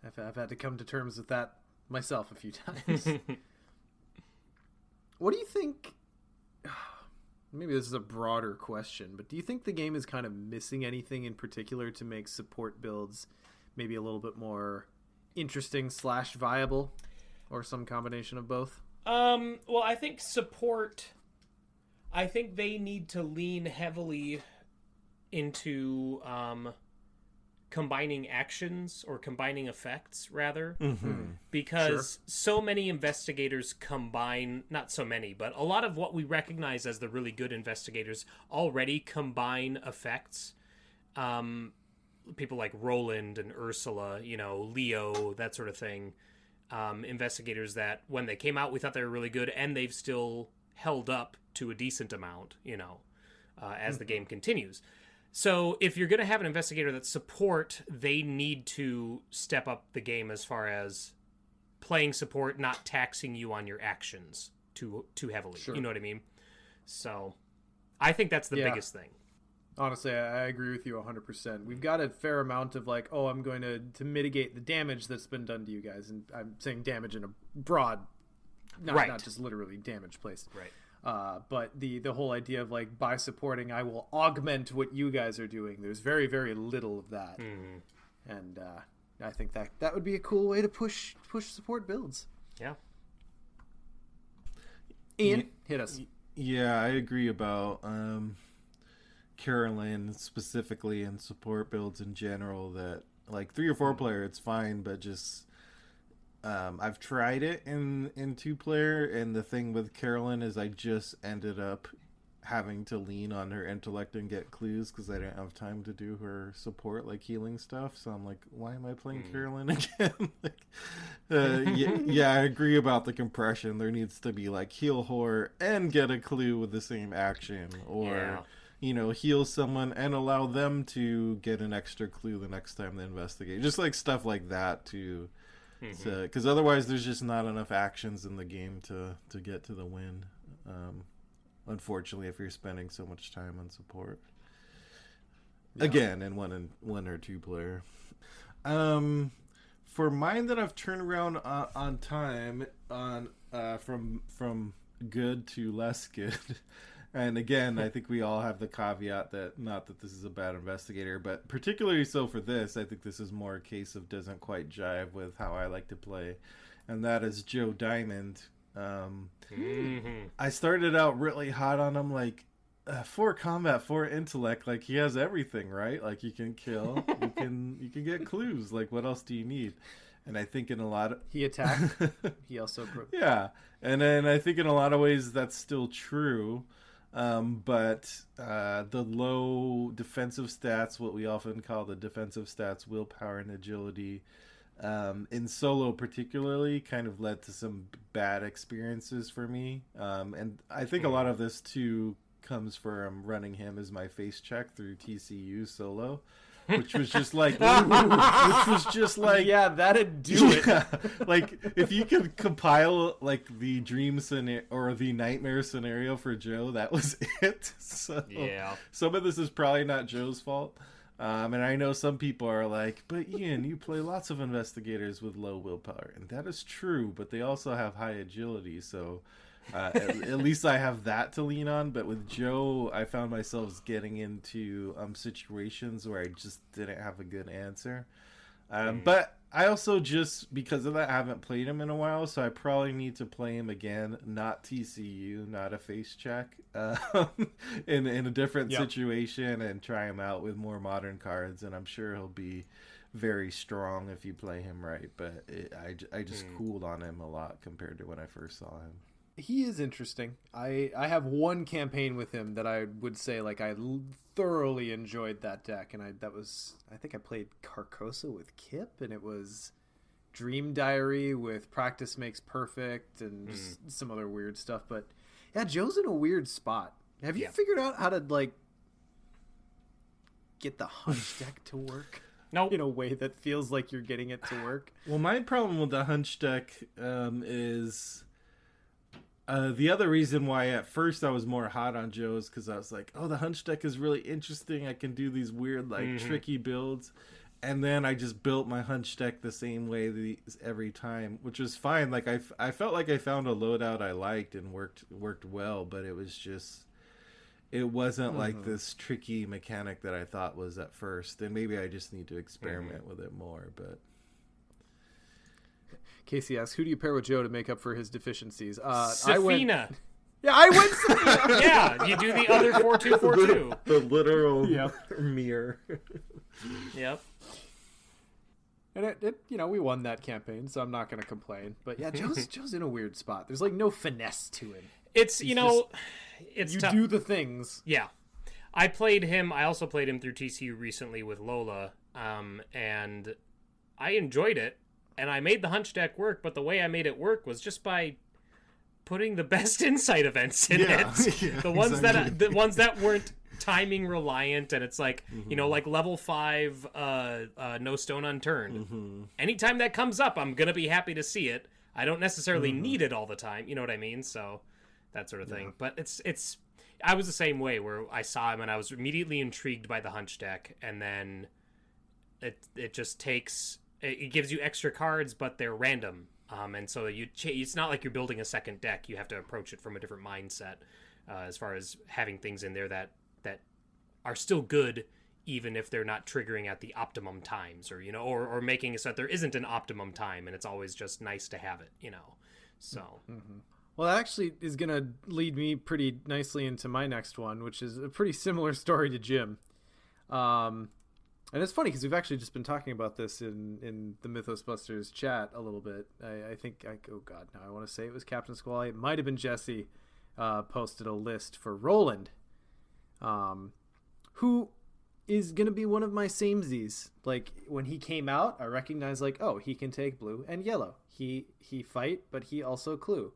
I've had to come to terms with that myself a few times. What do you think? Maybe this is a broader question, but do you think the game is kind of missing anything in particular to make support builds maybe a little bit more interesting / viable, or some combination of both? Well, I think support, I think they need to lean heavily into combining actions or combining effects, rather. Because so many investigators combine, not so many, but a lot of what we recognize as the really good investigators already combine effects. People like Roland and Ursula, Leo, that sort of thing. Investigators that when they came out we thought they were really good, and they've still held up to a decent amount, as the game continues. So if you're going to have an investigator that's support, they need to step up the game as far as playing support, not taxing you on your actions too heavily. Sure. You know what I mean? So I think that's the biggest thing. Honestly, I agree with you 100%. We've got a fair amount of like, oh, I'm going to mitigate the damage that's been done to you guys. And I'm saying damage in a broad, not just literally damage place. Right. But the whole idea of like, by supporting, I will augment what you guys are doing. There's very, very little of that. And I think that would be a cool way to push support builds. Yeah. Ian, hit us. Yeah, I agree about Carolyn specifically, and support builds in general, that like 3 or 4 player it's fine, but just I've tried it in 2-player, and the thing with Carolyn is I just ended up having to lean on her intellect and get clues because I didn't have time to do her support, like healing stuff. So I'm like, why am I playing Carolyn again? I agree about the compression. There needs to be like heal horror and get a clue with the same action, or heal someone and allow them to get an extra clue the next time they investigate. Just like stuff like that too. Because otherwise there's just not enough actions in the game to get to the win. Unfortunately, if you're spending so much time on support. Again, in 1 or 2 player. For mine that I've turned around on time, from good to less good. And again, I think we all have the caveat that, not that this is a bad investigator, but particularly so for this, I think this is more a case of doesn't quite jive with how I like to play. And that is Joe Diamond. I started out really hot on him, like 4 combat, 4 intellect, like he has everything, right? Like you can kill, you can get clues. Like what else do you need? And I think in a lot of... He attacked. He also... Yeah. And then I think in a lot of ways that's still true. But the low defensive stats, what we often call the defensive stats, willpower and agility, in solo particularly, kind of led to some bad experiences for me. And I think a lot of this too comes from running him as my face check through TCU solo. Which was just like, yeah, that'd do it. Like if you could compile like the dream scenario or the nightmare scenario for Joe, that was it. So yeah, some of this is probably not Joe's fault. And I know some people are like, but Ian, you play lots of investigators with low willpower, and that is true, but they also have high agility, so at least I have that to lean on. But with Joe, I found myself getting into situations where I just didn't have a good answer. But I also, just because of that, haven't played him in a while, so I probably need to play him again, not TCU, not a face check, in a different situation, and try him out with more modern cards, and I'm sure he'll be very strong if you play him right. But I just cooled on him a lot compared to when I first saw him. He is interesting. I have one campaign with him that I would say like I thoroughly enjoyed that deck, and I think I played Carcosa with Kip, and it was Dream Diary with Practice Makes Perfect and just some other weird stuff. But yeah, Joe's in a weird spot. Have you figured out how to like get the hunch deck to work? Nope. In a way that feels like you're getting it to work. Well, my problem with the hunch deck is The other reason why at first I was more hot on Joe is because I was like, oh, the Hunch deck is really interesting. I can do these weird, like, tricky builds. And then I just built my Hunch deck the same way every time, which was fine. Like, I felt like I found a loadout I liked and worked well, but it was just... It wasn't like this tricky mechanic that I thought was at first. And maybe I just need to experiment with it more, but... Casey asks, who do you pair with Joe to make up for his deficiencies? Safina. Yeah, I went Safina. Yeah, you do the other 4-2-4-2. The literal mirror. Yep. And it we won that campaign, so I'm not going to complain. But yeah, Joe's in a weird spot. There's like no finesse to it. It's it's you tough. do the things. Yeah. I also played him through TCU recently with Lola, and I enjoyed it. And I made the Hunch deck work, but the way I made it work was just by putting the best insight events in it. Yeah, the ones exactly. the ones that weren't timing reliant, and it's like like level 5 no stone unturned. Anytime that comes up, I'm gonna be happy to see it. I don't necessarily need it all the time, you know what I mean? So that sort of thing. But it's I was the same way, where I saw him and I was immediately intrigued by the Hunch deck, and then it just takes... It gives you extra cards, but they're random. And so it's not like you're building a second deck. You have to approach it from a different mindset, as far as having things in there that are still good, even if they're not triggering at the optimum times, or or making it so that there isn't an optimum time, and it's always just nice to have it, So. Well, that actually is going to lead me pretty nicely into my next one, which is a pretty similar story to Jim. And it's funny because we've actually just been talking about this in the Mythos Busters chat a little bit. I think, oh God, now I want to say it was Captain Squally. It might have been Jesse posted a list for Roland, who is going to be one of my samesies. Like, when he came out, I recognized, like, oh, he can take blue and yellow. He fight, but he also clue.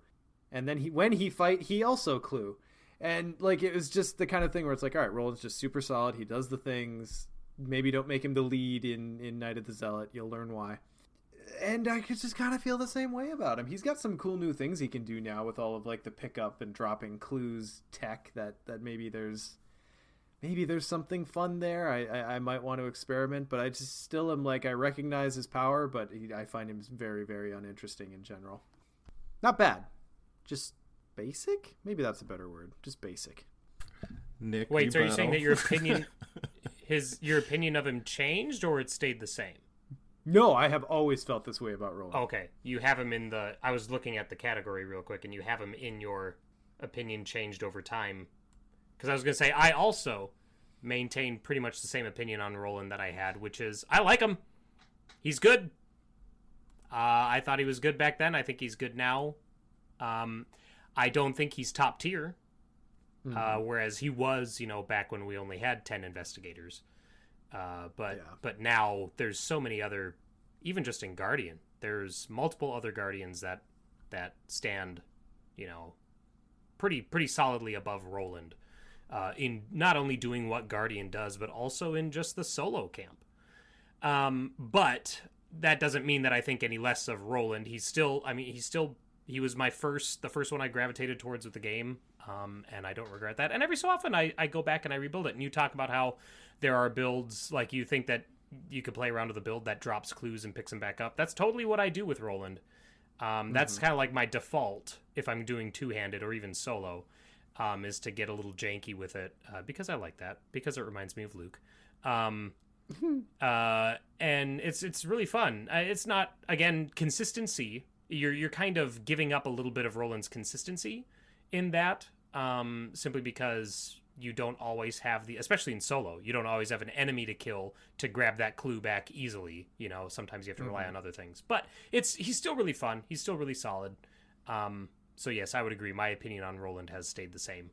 And then when he fight, he also clue. And, like, it was just the kind of thing where it's like, all right, Roland's just super solid. He does the things. Maybe don't make him the lead in Night of the Zealot. You'll learn why. And I could just kind of feel the same way about him. He's got some cool new things he can do now with all of like the pickup and dropping clues tech that maybe there's something fun there. I might want to experiment, but I just still am like, I recognize his power, but I find him very, very uninteresting in general. Not bad. Just basic? Maybe that's a better word. Just basic. Nick, wait, so are you saying that your opinion... your opinion of him changed, or it stayed the same? No, I have always felt this way about Roland. Okay, you have him in the... I was looking at the category real quick, and you have him in your opinion changed over time. Because I was going to say, I also maintain pretty much the same opinion on Roland that I had, which is, I like him. He's good. I thought he was good back then. I think he's good now. I don't think he's top tier. Whereas he was, back when we only had 10 investigators. But now there's so many other, even just in Guardian, there's multiple other Guardians that stand, pretty solidly above Roland, in not only doing what Guardian does, but also in just the solo camp. But that doesn't mean that I think any less of Roland. He was the first one I gravitated towards with the game. And I don't regret that. And every so often I go back and I rebuild it. And you talk about how there are builds, like you think that you could play around with a build that drops clues and picks them back up. That's totally what I do with Roland. That's kind of like my default if I'm doing two-handed or even solo, is to get a little janky with it, because I like that, because it reminds me of Luke. And it's really fun. It's not, again, consistency. You're kind of giving up a little bit of Roland's consistency in that, simply because you don't always have especially in solo, you don't always have an enemy to kill to grab that clue back easily. Sometimes you have to rely on other things. But he's still really fun. He's still really solid. So yes, I would agree. My opinion on Roland has stayed the same.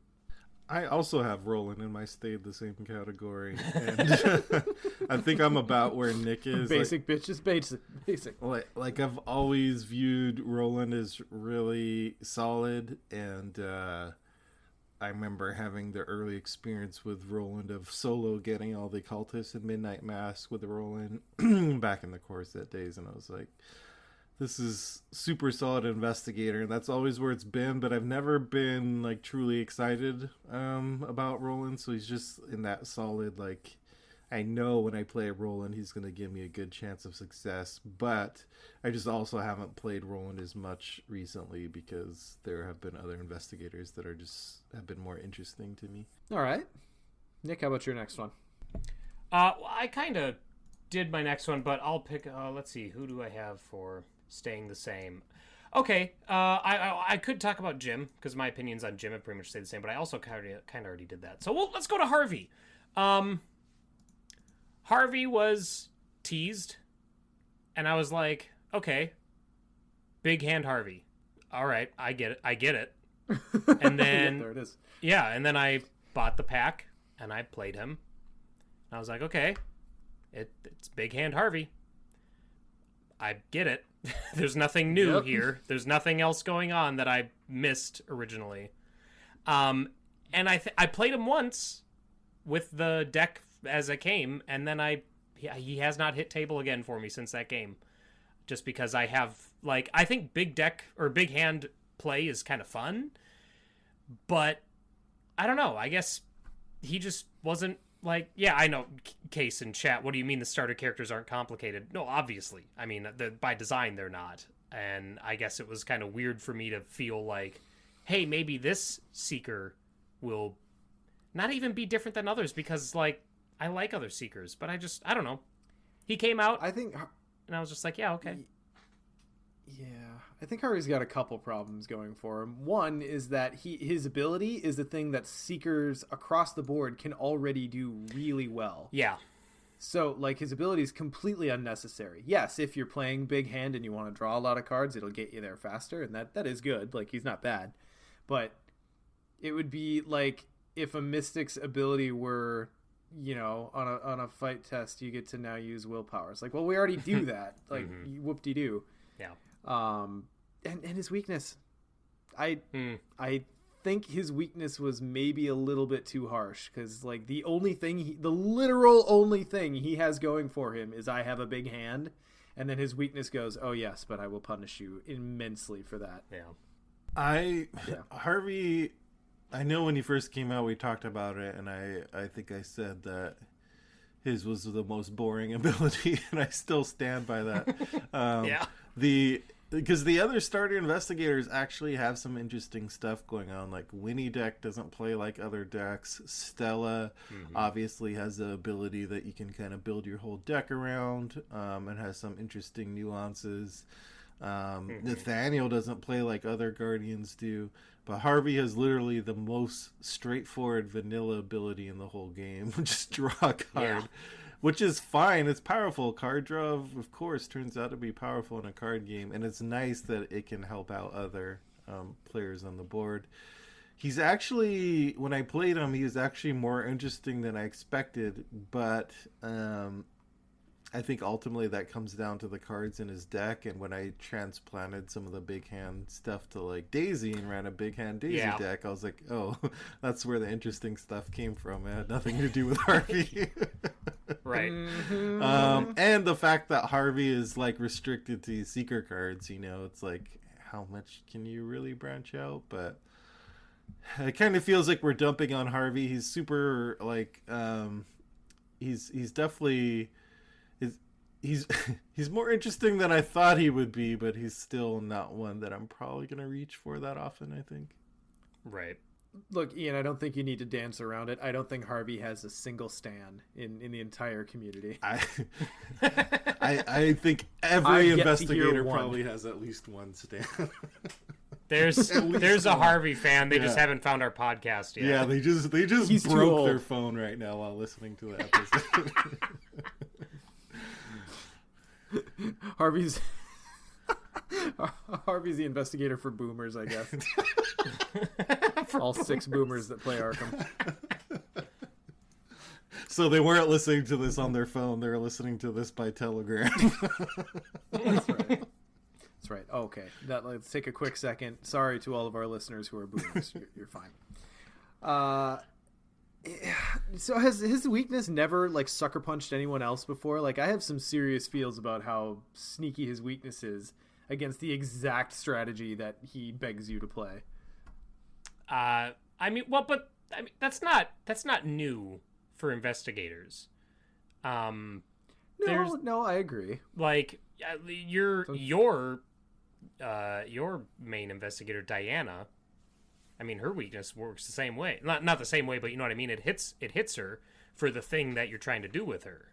I also have Roland in my stayed the same category. And I think I'm about where Nick is. Basic bitches, basic. Like I've always viewed Roland as really solid, and I remember having the early experience with Roland of solo getting all the cultists in Midnight Mask with Roland back in the Corset days, and I was like, this is super solid investigator. That's always where it's been, but I've never been like truly excited about Roland. So he's just in that solid, like, I know when I play Roland, he's going to give me a good chance of success. But I just also haven't played Roland as much recently because there have been other investigators that have been more interesting to me. All right. Nick, how about your next one? Well, I kind of did my next one, but I'll pick, let's see, who do I have for staying the same? Okay, I could talk about Jim, because my opinions on Jim have pretty much stayed the same, but I also kind of already did that. So let's go to Harvey. Harvey was teased, and I was like, okay, big hand Harvey. All right, I get it. And then, there it is. Yeah, and then I bought the pack, and I played him. And I was like, okay, it's big hand Harvey. I get it. There's nothing new here. There's nothing else going on that I missed originally. And I played him once with the deck as it came, and then he has not hit table again for me since that game. Just because I have, like, I think big deck or big hand play is kind of fun, but I don't know. I guess he just wasn't like, yeah, I know, Case in chat, what do you mean the starter characters aren't complicated? No, obviously. I mean, by design, they're not. And I guess it was kind of weird for me to feel like, hey, maybe this Seeker will not even be different than others because, like, I like other Seekers, but I don't know. He came out, I think, and I was just like, yeah, okay. Yeah, I think Harvey's got a couple problems going for him. One is that his ability is a thing that Seekers across the board can already do really well. Yeah. So, like, his ability is completely unnecessary. Yes, if you're playing big hand and you want to draw a lot of cards, it'll get you there faster, and that is good. Like, he's not bad. But it would be like if a Mystic's ability were, you know, on a fight test, you get to now use willpower. It's like, well, we already do that. Like, whoop-de-doo. Yeah. And his weakness, I think his weakness was maybe a little bit too harsh, because like the literal only thing he has going for him is I have a big hand, and then his weakness goes, oh yes, but I will punish you immensely for that. Harvey, I know when he first came out we talked about it, and I think I said that his was the most boring ability, and I still stand by that. Because the other starter investigators actually have some interesting stuff going on. Like, Winnie deck doesn't play like other decks. Stella obviously has the ability that you can kind of build your whole deck around, and has some interesting nuances. Nathaniel doesn't play like other Guardians do. But Harvey has literally the most straightforward vanilla ability in the whole game. Just draw a card. Yeah. Which is fine. It's powerful. Card draw, of course, turns out to be powerful in a card game. And it's nice that it can help out other players on the board. He's actually, when I played him, he was actually more interesting than I expected. But I think ultimately that comes down to the cards in his deck. And when I transplanted some of the big hand stuff to like Daisy and ran a big hand Daisy deck, I was like, oh, that's where the interesting stuff came from. It had nothing to do with Harvey. Right. And the fact that Harvey is like restricted to Seeker cards, you know, it's like, how much can you really branch out? But it kind of feels like we're dumping on Harvey. He's super like, he's definitely, he's more interesting than I thought he would be, but he's still not one that I'm probably going to reach for that often, I think. Right. Look, Ian, I don't think you need to dance around it. I don't think Harvey has a single stan in the entire community. I think every investigator probably has at least one stan. There's a Harvey fan. They just haven't found our podcast yet. Yeah, they just He's broke their phone right now while listening to the episode. Harvey's the investigator for boomers, I guess. All 6 boomers that play Arkham. So they weren't listening to this on their phone. They were listening to this by Telegram. That's right. That's right. Okay. Let's take a quick second. Sorry to all of our listeners who are boomers. You're fine. So has his weakness never like sucker punched anyone else before? Like, I have some serious feels about how sneaky his weakness is against the exact strategy that he begs you to play. That's not new for investigators. No, I agree. Like your main investigator, Diana. I mean, her weakness works the same way. Not the same way, but you know what I mean. It hits her for the thing that you're trying to do with her.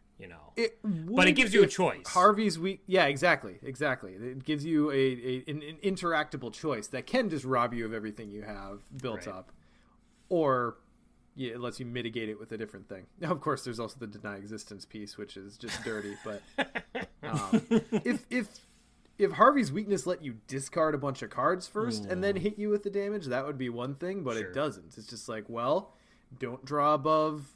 But it gives you a choice. Harvey's weak. Yeah, exactly. It gives you an interactable choice that can just rob you of everything you have built up, or it lets you mitigate it with a different thing. Now, of course, there's also the deny existence piece, which is just dirty. But if Harvey's weakness let you discard a bunch of cards first and then hit you with the damage, that would be one thing. But it doesn't. It's just like, well, don't draw above,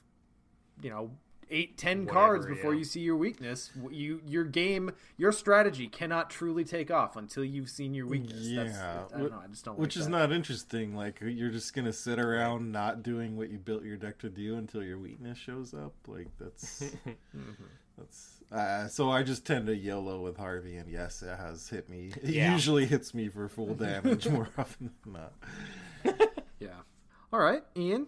8-10 cards before you see your weakness. Your strategy cannot truly take off until you've seen your weakness. Yeah, I don't know, I just don't like which is not interesting. Like, you're just gonna sit around not doing what you built your deck to do until your weakness shows up. Like, that's so I just tend to YOLO with Harvey, and yes, it has hit me. It usually hits me for full damage more often than not. Yeah. All right, Ian.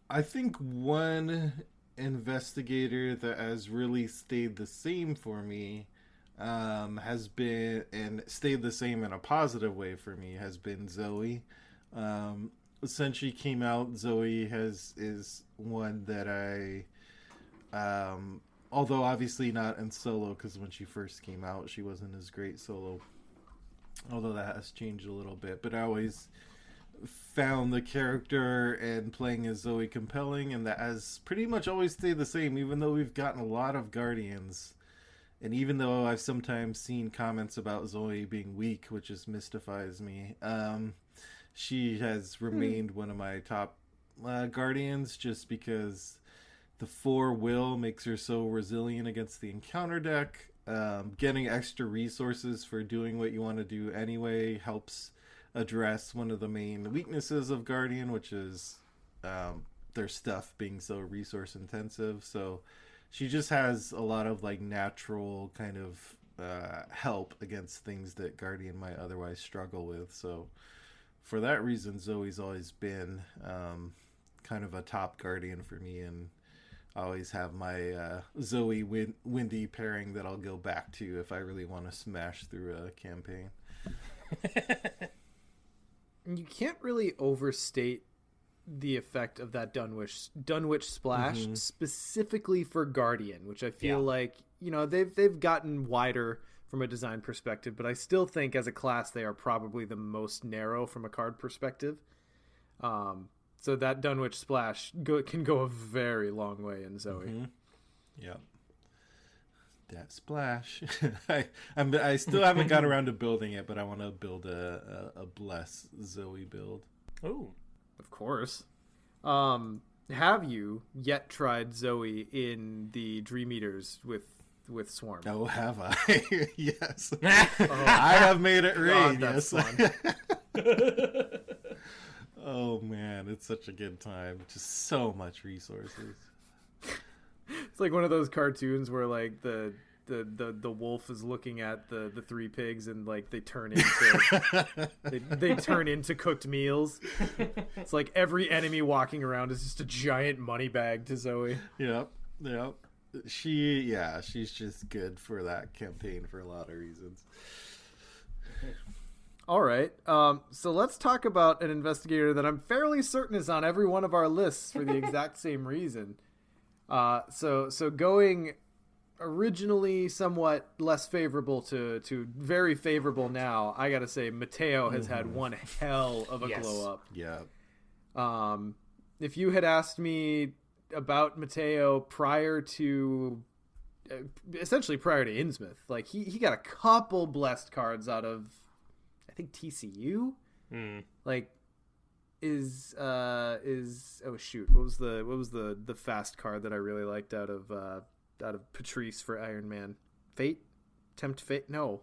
I think one investigator that has really stayed the same for me has been, and stayed the same in a positive way for me, has been Zoe. Since she came out, Zoe is one that I although obviously not in solo, because when she first came out she wasn't as great solo, although that has changed a little bit, but I always found the character and playing as Zoe compelling, and that has pretty much always stayed the same, even though we've gotten a lot of Guardians, and even though I've sometimes seen comments about Zoe being weak, which just mystifies me. She has remained one of my top Guardians, just because the 4 will makes her so resilient against the encounter deck. Getting extra resources for doing what you want to do anyway helps address one of the main weaknesses of Guardian, which is their stuff being so resource intensive. So she just has a lot of like natural kind of help against things that Guardian might otherwise struggle with. So for that reason, Zoe's always been kind of a top Guardian for me, and I always have my Zoe Windy pairing that I'll go back to if I really want to smash through a campaign. You can't really overstate the effect of that Dunwich splash, specifically for Guardian, which I feel like, they've gotten wider from a design perspective, but I still think as a class they are probably the most narrow from a card perspective. So that Dunwich splash can go a very long way in Zoe. Yeah. That splash. I still haven't got around to building it, but I want to build a Bless Zoe build. Oh, of course. Have you yet tried Zoe in the Dream Eaters with Swarm? Oh, have I? Yes. I have made it rain. That's fun. Oh man, it's such a good time. Just so much resources. It's like one of those cartoons where like the wolf is looking at the 3 pigs, and like they turn into they turn into cooked meals. It's like every enemy walking around is just a giant money bag to Zoe. Yep. She's just good for that campaign for a lot of reasons. All right. So let's talk about an investigator that I'm fairly certain is on every one of our lists for the exact same reason. So going originally somewhat less favorable to very favorable now, I gotta say Mateo has had one hell of a glow up. Yeah. If you had asked me about Mateo prior to Innsmouth, like he got a couple blessed cards out of, I think, TCU. Like oh shoot, what was the fast card that I really liked out of Patrice for Iron Man? Tempt Fate? No.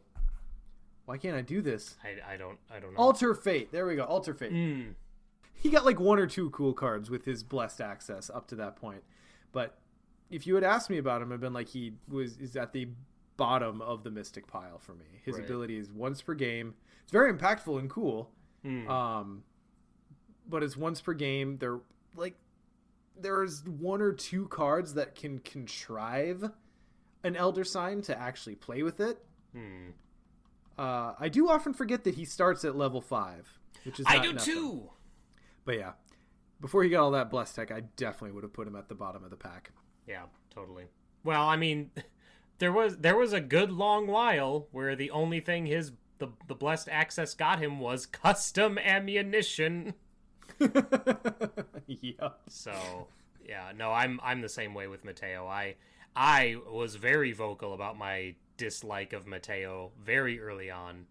Why can't I do this? I don't know. Alter Fate. There we go. Alter Fate. He got like 1 or 2 cool cards with his blessed access up to that point. But if you had asked me about him, I'd been like, is at the bottom of the Mystic pile for me. His Right. ability is once per game. It's very impactful and cool. But it's once per game. There's one or two cards that can contrive an Elder Sign to actually play with it. I do often forget that he starts at level 5, which is I not do nothing. too. But yeah, before he got all that blessed tech, I definitely would have put him at the bottom of the pack. Yeah, totally. Well, I mean, there was a good long while where the only thing the blessed access got him was custom ammunition. Yep. So, yeah, no, I'm the same way with Mateo. I was very vocal about my dislike of Mateo very early on.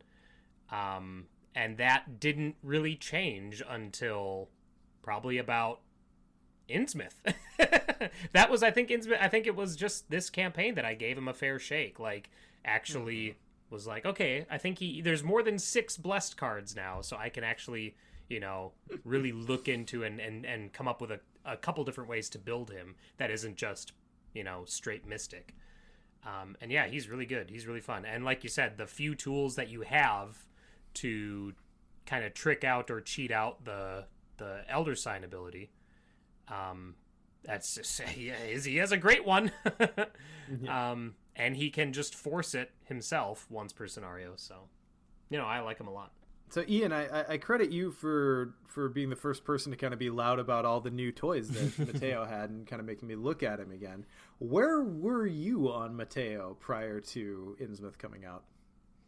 And that didn't really change until probably about Innsmouth. That was, I think it was just this campaign that I gave him a fair shake. Like, actually was like, okay, I think there's more than 6 blessed cards now, so I can actually, really look into and come up with a couple different ways to build him that isn't just, straight Mystic. And yeah, he's really good. He's really fun. And like you said, the few tools that you have to kind of trick out or cheat out the Elder Sign ability, that's just, he has a great one. And he can just force it himself once per scenario. So, I like him a lot. So Ian, I credit you for being the first person to kind of be loud about all the new toys that Mateo had and kind of making me look at him again. Where were you on Mateo prior to Innsmouth coming out?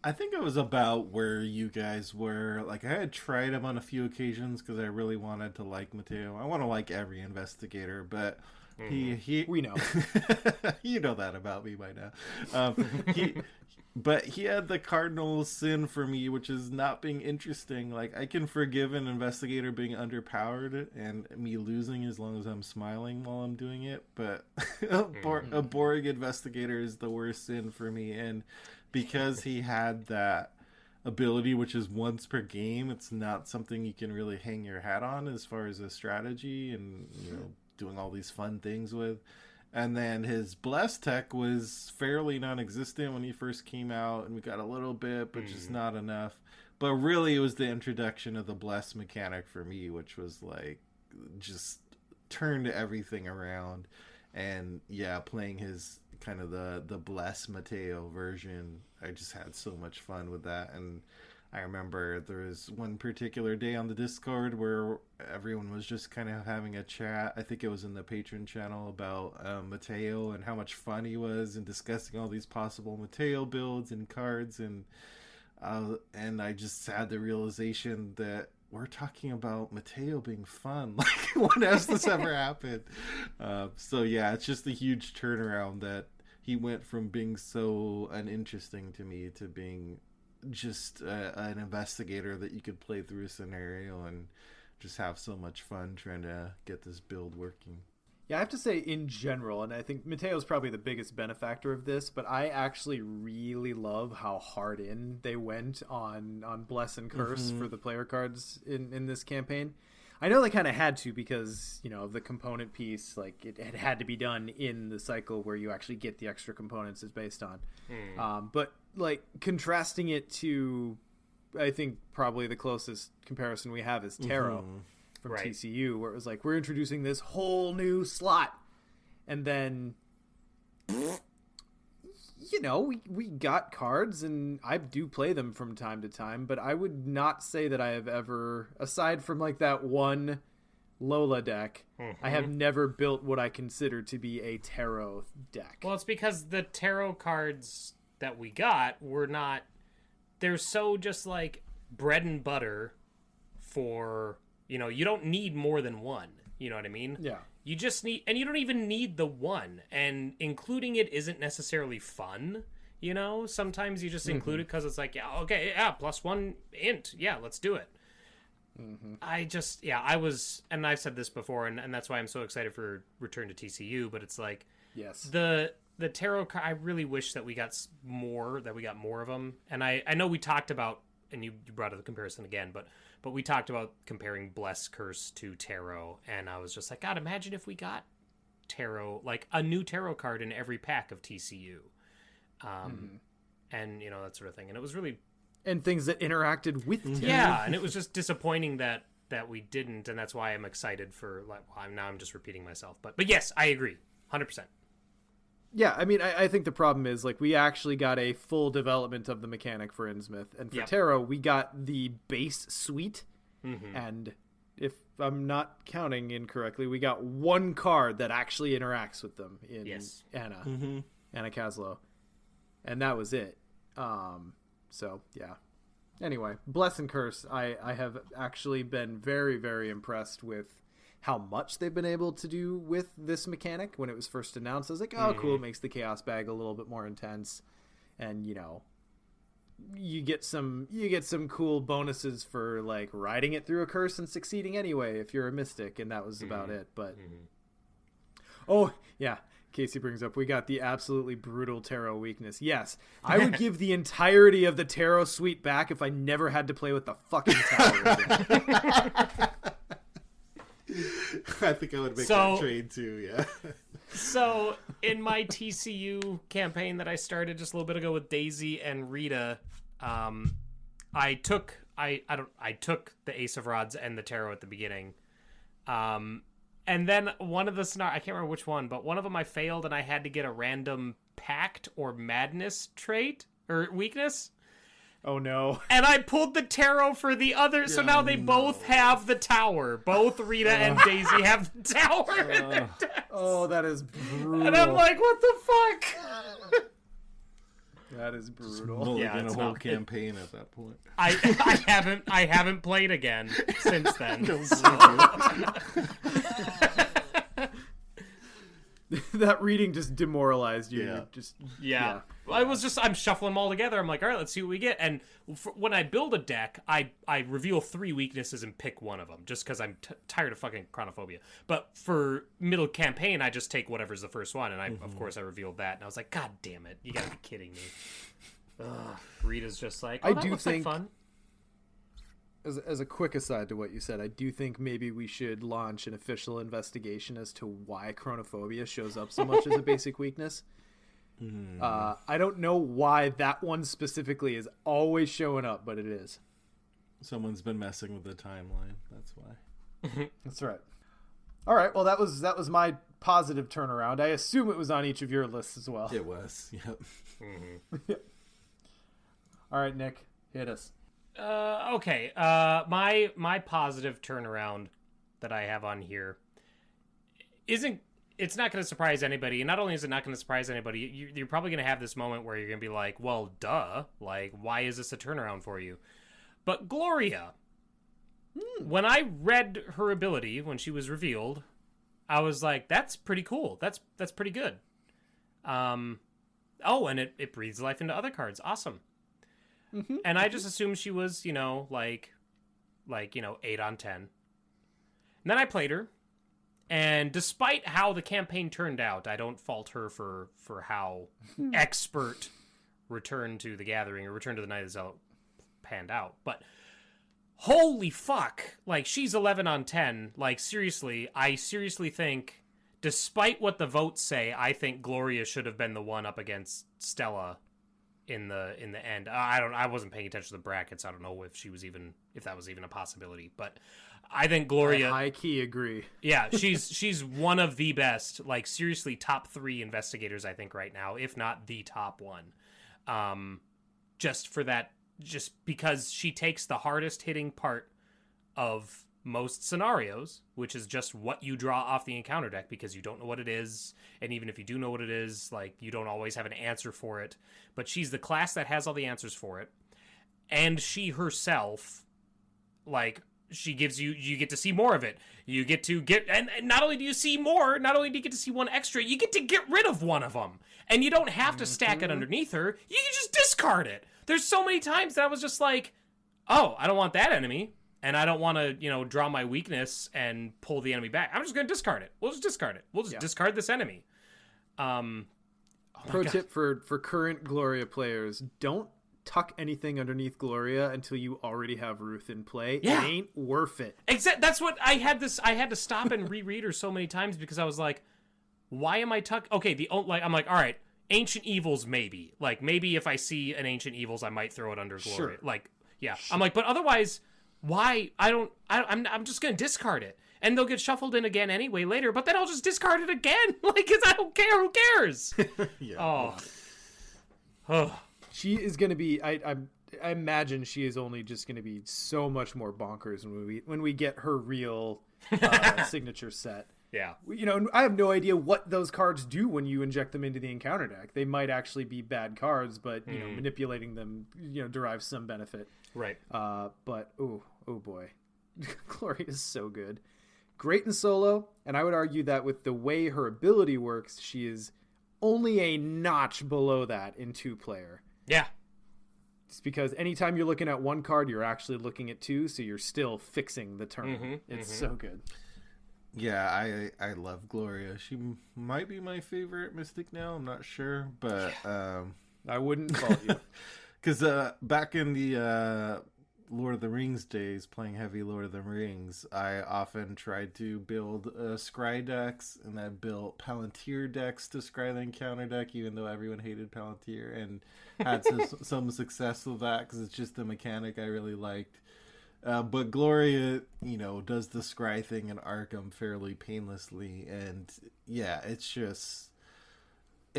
I think I was about where you guys were. Like, I had tried him on a few occasions because I really wanted to like Mateo. I want to like every investigator, but he We know. you know that about me by now. But he had the cardinal sin for me, which is not being interesting. Like, I can forgive an investigator being underpowered and me losing as long as I'm smiling while I'm doing it. But a boring investigator is the worst sin for me. And because he had that ability, which is once per game, it's not something you can really hang your hat on as far as a strategy and, doing all these fun things with. And then his blessed tech was fairly non-existent when he first came out, and we got a little bit, but just not enough. But really, it was the introduction of the blessed mechanic for me, which was like just turned everything around. And yeah, playing his kind of the blessed Mateo version, I just had so much fun with that. And I remember there was one particular day on the Discord where everyone was just kind of having a chat. I think it was in the Patreon channel about Mateo and how much fun he was and discussing all these possible Mateo builds and cards. And I just had the realization that we're talking about Mateo being fun. Like, when has this ever happened? So yeah, it's just a huge turnaround that he went from being so uninteresting to me to being just an investigator that you could play through a scenario and just have so much fun trying to get this build working. Yeah, I have to say, in general, and I think Mateo's probably the biggest benefactor of this, but I actually really love how hard in they went on Bless and Curse for the player cards in this campaign. I know they kind of had to because, of the component piece, like, it had to be done in the cycle where you actually get the extra components is based on. But, like, contrasting it to, I think, probably the closest comparison we have is Tarot from TCU, where it was like, we're introducing this whole new slot. And then, we got cards, and I do play them from time to time, but I would not say that I have ever, aside from like that one Lola deck, I have never built what I consider to be a tarot deck. Well, it's because the tarot cards that we got they're so just like bread and butter for, you don't need more than one. You know what I mean? Yeah. You just need, and you don't even need the one, and including it isn't necessarily fun. Sometimes you just include it because it's like, yeah, okay, yeah, +1 int, yeah, let's do it. I was, and I've said this before, and that's why I'm so excited for Return to TCU. But it's like, yes, the tarot card. I really wish that we got more of them. And I know we talked about, and you brought up the comparison again, but we talked about comparing Bless Curse to Tarot, and I was just like, God, imagine if we got Tarot, like a new Tarot card in every pack of TCU. and that sort of thing. And it was really and things that interacted with Terra. Yeah, and it was just disappointing that we didn't, and that's why I'm excited for I'm just repeating myself. But yes, I agree, 100%. Yeah, I mean, I think the problem is, like, we actually got a full development of the mechanic for Innsmouth, and for Terra, we got the base suite, and if I'm not counting incorrectly, we got one card that actually interacts with them in Anna Caslow, and that was it. So, yeah. Anyway, Bless and Curse, I have actually been very, very impressed with how much they've been able to do with this mechanic. When it was first announced, I was like, oh, cool, it makes the Chaos Bag a little bit more intense. And, you get some cool bonuses for, like, riding it through a curse and succeeding anyway if you're a mystic, and that was about it. But, oh, yeah, Casey brings up, we got the absolutely brutal tarot weakness. Yes, I would give the entirety of the tarot suite back if I never had to play with the fucking tower again. I think I would make that trade too, yeah. So, in my TCU campaign that I started just a little bit ago with Daisy and Rita, I took the Ace of Rods and the Tarot at the beginning. And then one of the I can't remember which one, but one of them I failed and I had to get a random Pact or Madness trait or weakness. Oh no. And I pulled the Tarot for the other, so now they both have the Tower. Both Rita and Daisy have the Tower in their decks. Oh, that is brutal. And I'm like, what the fuck? That is brutal. Yeah, it's a whole campaign at that point. I haven't played again since then. That reading just demoralized you. Yeah. I'm shuffling them all together. I'm like, all right, let's see what we get. And when I build a deck, I reveal 3 weaknesses and pick one of them, just because I'm tired of fucking Chronophobia. But for middle campaign, I just take whatever's the first one, and of course I revealed that, and I was like, God damn it, you gotta be kidding me. Ugh. Rita's just like, I do think, like fun. As a quick aside to what you said, I do think maybe we should launch an official investigation as to why Chronophobia shows up so much as a basic weakness. I don't know why that one specifically is always showing up, but it is. Someone's been messing with the timeline. That's why. That's right. All right. Well, that was my positive turnaround. I assume it was on each of your lists as well. It was. Yep. All right, Nick, hit us. Okay. My positive turnaround that I have on here it's not going to surprise anybody. And not only is it not going to surprise anybody, you're probably going to have this moment where you're going to be like, well, duh. Like, why is this a turnaround for you? But Gloria, when I read her ability when she was revealed, I was like, that's pretty cool. That's pretty good. And it breathes life into other cards. Awesome. And I just assumed she was, 8 on 10. And then I played her. And despite how the campaign turned out, I don't fault her for how expert Return to the Gathering or Return to the Night of the Zealot panned out. But holy fuck, like, she's 11 on 10. Like, seriously, I seriously think, despite what the votes say, I think Gloria should have been the one up against Stella in the end. I wasn't paying attention to the brackets. I don't know if that was even a possibility, but I think Gloria, I high key agree. Yeah, she's one of the best, like, seriously top 3 investigators I think right now, if not the top one. Just because she takes the hardest hitting part of most scenarios, which is just what you draw off the encounter deck, because you don't know what it is, and even if you do know what it is, like, you don't always have an answer for it, but she's the class that has all the answers for it. And she herself, like, she gives you get to see more of it. You get to and not only do you see more, not only do you get to see one extra, you get to get rid of one of them. And you don't have to stack it underneath her. You can just discard it. There's so many times that I was just like, oh, I don't want that enemy. And I don't want to, draw my weakness and pull the enemy back. I'm just going to discard it. We'll just discard it. We'll just discard this enemy. Pro tip for current Gloria players, don't tuck anything underneath Gloria until you already have Ruth in play. Yeah. It ain't worth it. That's what I had to stop and reread her so many times because I was like, why am I tuck? Okay, I'm like, all right, Ancient Evils, maybe. Like, maybe if I see an Ancient Evils, I might throw it under Glory. Sure. Like, yeah. Sure. I'm like, but otherwise, why? I'm just going to discard it. And they'll get shuffled in again anyway later, but then I'll just discard it again. Like, because I don't care. Who cares? Yeah. Oh. She is going to be, I imagine she is only just going to be so much more bonkers when we get her real signature set. Yeah. You know, I have no idea what those cards do when you inject them into the encounter deck. They might actually be bad cards, but you know, manipulating them, you know, derives some benefit. Right. But oh boy, Glory is so good, great in solo, and I would argue that with the way her ability works, she is only a notch below that in 2-player. Yeah. It's because anytime you're looking at one card, you're actually looking at 2, so you're still fixing the turn. It's so good. Yeah, I love Gloria. She might be my favorite Mystic now. I'm not sure, but I wouldn't fault you. Because back in the Lord of the Rings days, playing heavy Lord of the Rings, I often tried to build scry decks, and I built Palantir decks to scry the encounter deck, even though everyone hated Palantir, and had some success with that because it's just a mechanic I really liked. But Gloria, you know, does the scry thing in Arkham fairly painlessly, and yeah, it's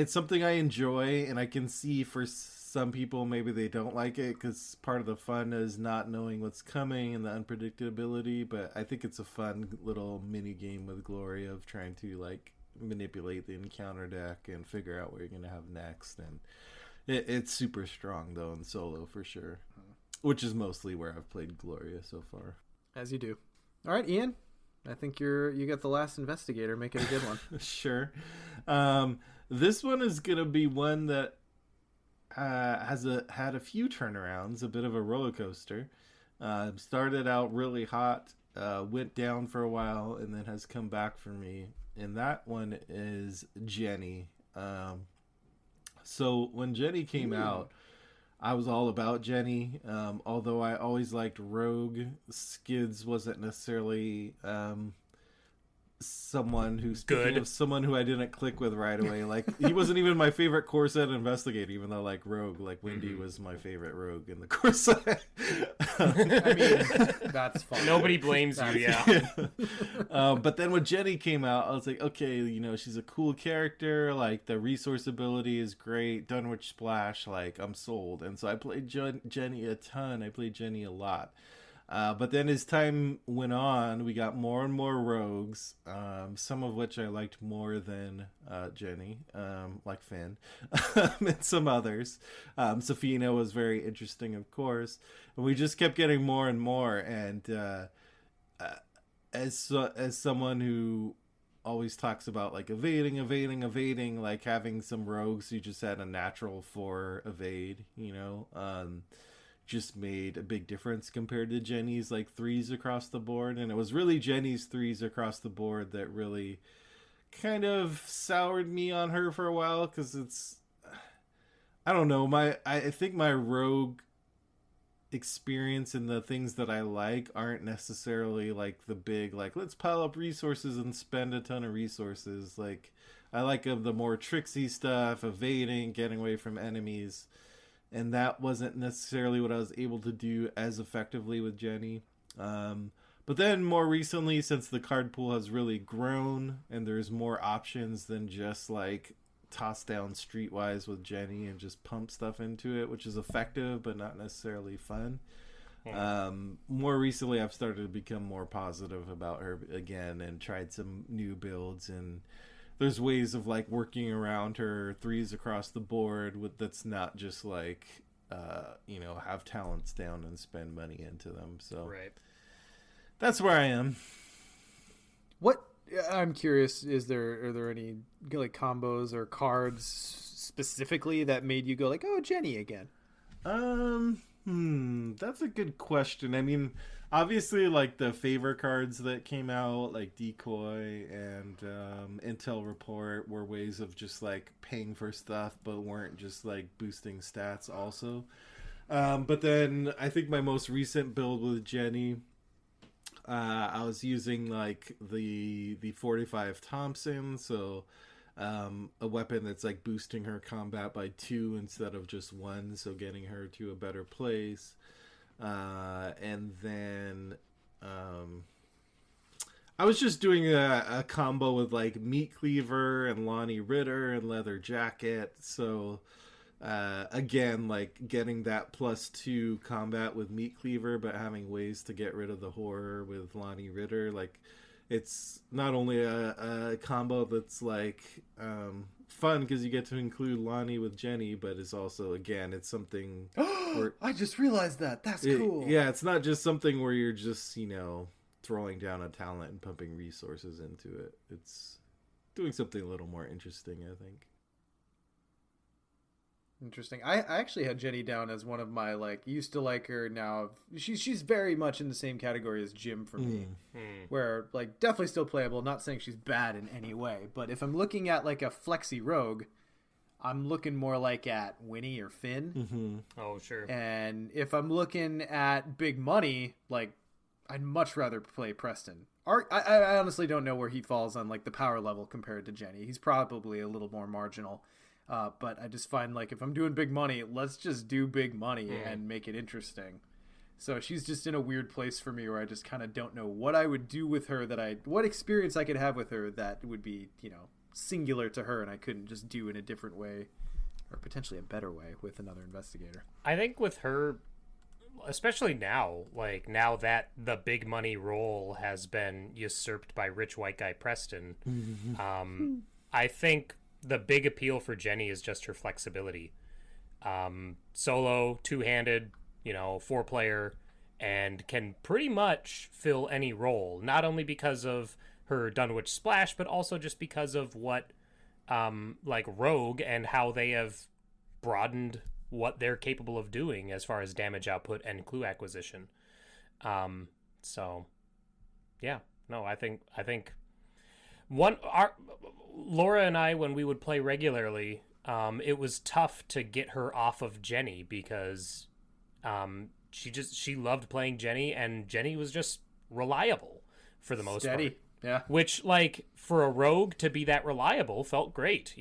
something I enjoy, and I can see for some people maybe they don't like it because part of the fun is not knowing what's coming and the unpredictability, but I think it's a fun little mini game with Gloria of trying to like manipulate the encounter deck and figure out what you're going to have next, and it's super strong though in solo for sure. Which is mostly where I've played Gloria so far. As you do. All right, Ian. I think you got the last investigator. Make it a good one. Sure. This one is gonna be one that had a few turnarounds, a bit of a roller coaster. Started out really hot, went down for a while, and then has come back for me. And that one is Jenny. So when Jenny came out, I was all about Jenny, although I always liked Rogue. Skids wasn't necessarily someone who's good. Someone who I didn't click with right away. Like, he wasn't even my favorite core set investigator, even though like Rogue, like Wendy was my favorite Rogue in the core set. I mean, that's fine. Nobody blames you, yeah. But then when Jenny came out, I was like, okay, you know, she's a cool character. Like, the resource ability is great. Dunwich Splash, like, I'm sold. And so I played Jenny a ton. I played Jenny a lot. But then as time went on, we got more and more rogues, some of which I liked more than Jenny, like Finn, and some others. Safina was very interesting, of course. And we just kept getting more and more. And as someone who always talks about like evading, like having some rogues who just had a natural for evade, you know, just made a big difference compared to Jenny's like 3s across the board. And it was really Jenny's 3s across the board that really kind of soured me on her for a while, because it's, I don't know, I think my rogue experience and the things that I like aren't necessarily like the big, like, let's pile up resources and spend a ton of resources. Like, I like the more tricksy stuff, evading, getting away from enemies. And that wasn't necessarily what I was able to do as effectively with Jenny. But then more recently, since the card pool has really grown and there's more options than just like toss down streetwise with Jenny and just pump stuff into it, which is effective but not necessarily fun. More recently, I've started to become more positive about her again and tried some new builds, and there's ways of like working around her 3s across the board with that's not just like you know, have talents down and spend money into them. So right, that's where I am. What I'm curious, are there any like combos or cards specifically that made you go like, oh, Jenny again? That's a good question. I mean, obviously, like the favor cards that came out, like Decoy and Intel Report, were ways of just like paying for stuff, but weren't just like boosting stats also. But then I think my most recent build with Jenny, I was using like the 45 Thompson, so a weapon that's like boosting her combat by 2 instead of just 1, so getting her to a better place. And then I was just doing a combo with like Meat Cleaver and Lonnie Ritter and Leather Jacket. So again, like getting that +2 combat with Meat Cleaver, but having ways to get rid of the horror with Lonnie Ritter. Like, it's not only a combo that's like fun because you get to include Lonnie with Jenny, but it's also, again, it's something where I just realized that. That's cool. Yeah, it's not just something where you're just, throwing down a talent and pumping resources into it. It's doing something a little more interesting, I think. Interesting. I actually had Jenny down as one of my, like, used to like her. Now she's very much in the same category as Jim for me, where, like, definitely still playable. Not saying she's bad in any way, but if I'm looking at like a flexi rogue, I'm looking more like at Winnie or Finn. Mm-hmm. Oh, sure. And if I'm looking at big money, like, I'd much rather play Preston. I honestly don't know where he falls on, like, the power level compared to Jenny. He's probably a little more marginal. But I just find, like, if I'm doing big money, let's just do big money and make it interesting. So she's just in a weird place for me where I just kind of don't know what I would do with her, what experience I could have with her that would be, singular to her and I couldn't just do in a different way or potentially a better way with another investigator. I think with her, especially now, like now that the big money role has been usurped by rich white guy Preston, I think the big appeal for Jenny is just her flexibility. Solo, two-handed, 4-player, and can pretty much fill any role, not only because of her Dunwich Splash, but also just because of what like Rogue and how they have broadened what they're capable of doing as far as damage output and clue acquisition. So yeah, no, I think Laura and I, when we would play regularly, it was tough to get her off of Jenny because she loved playing Jenny, and Jenny was just reliable for the most part. Yeah. Which, like, for a rogue to be that reliable felt great,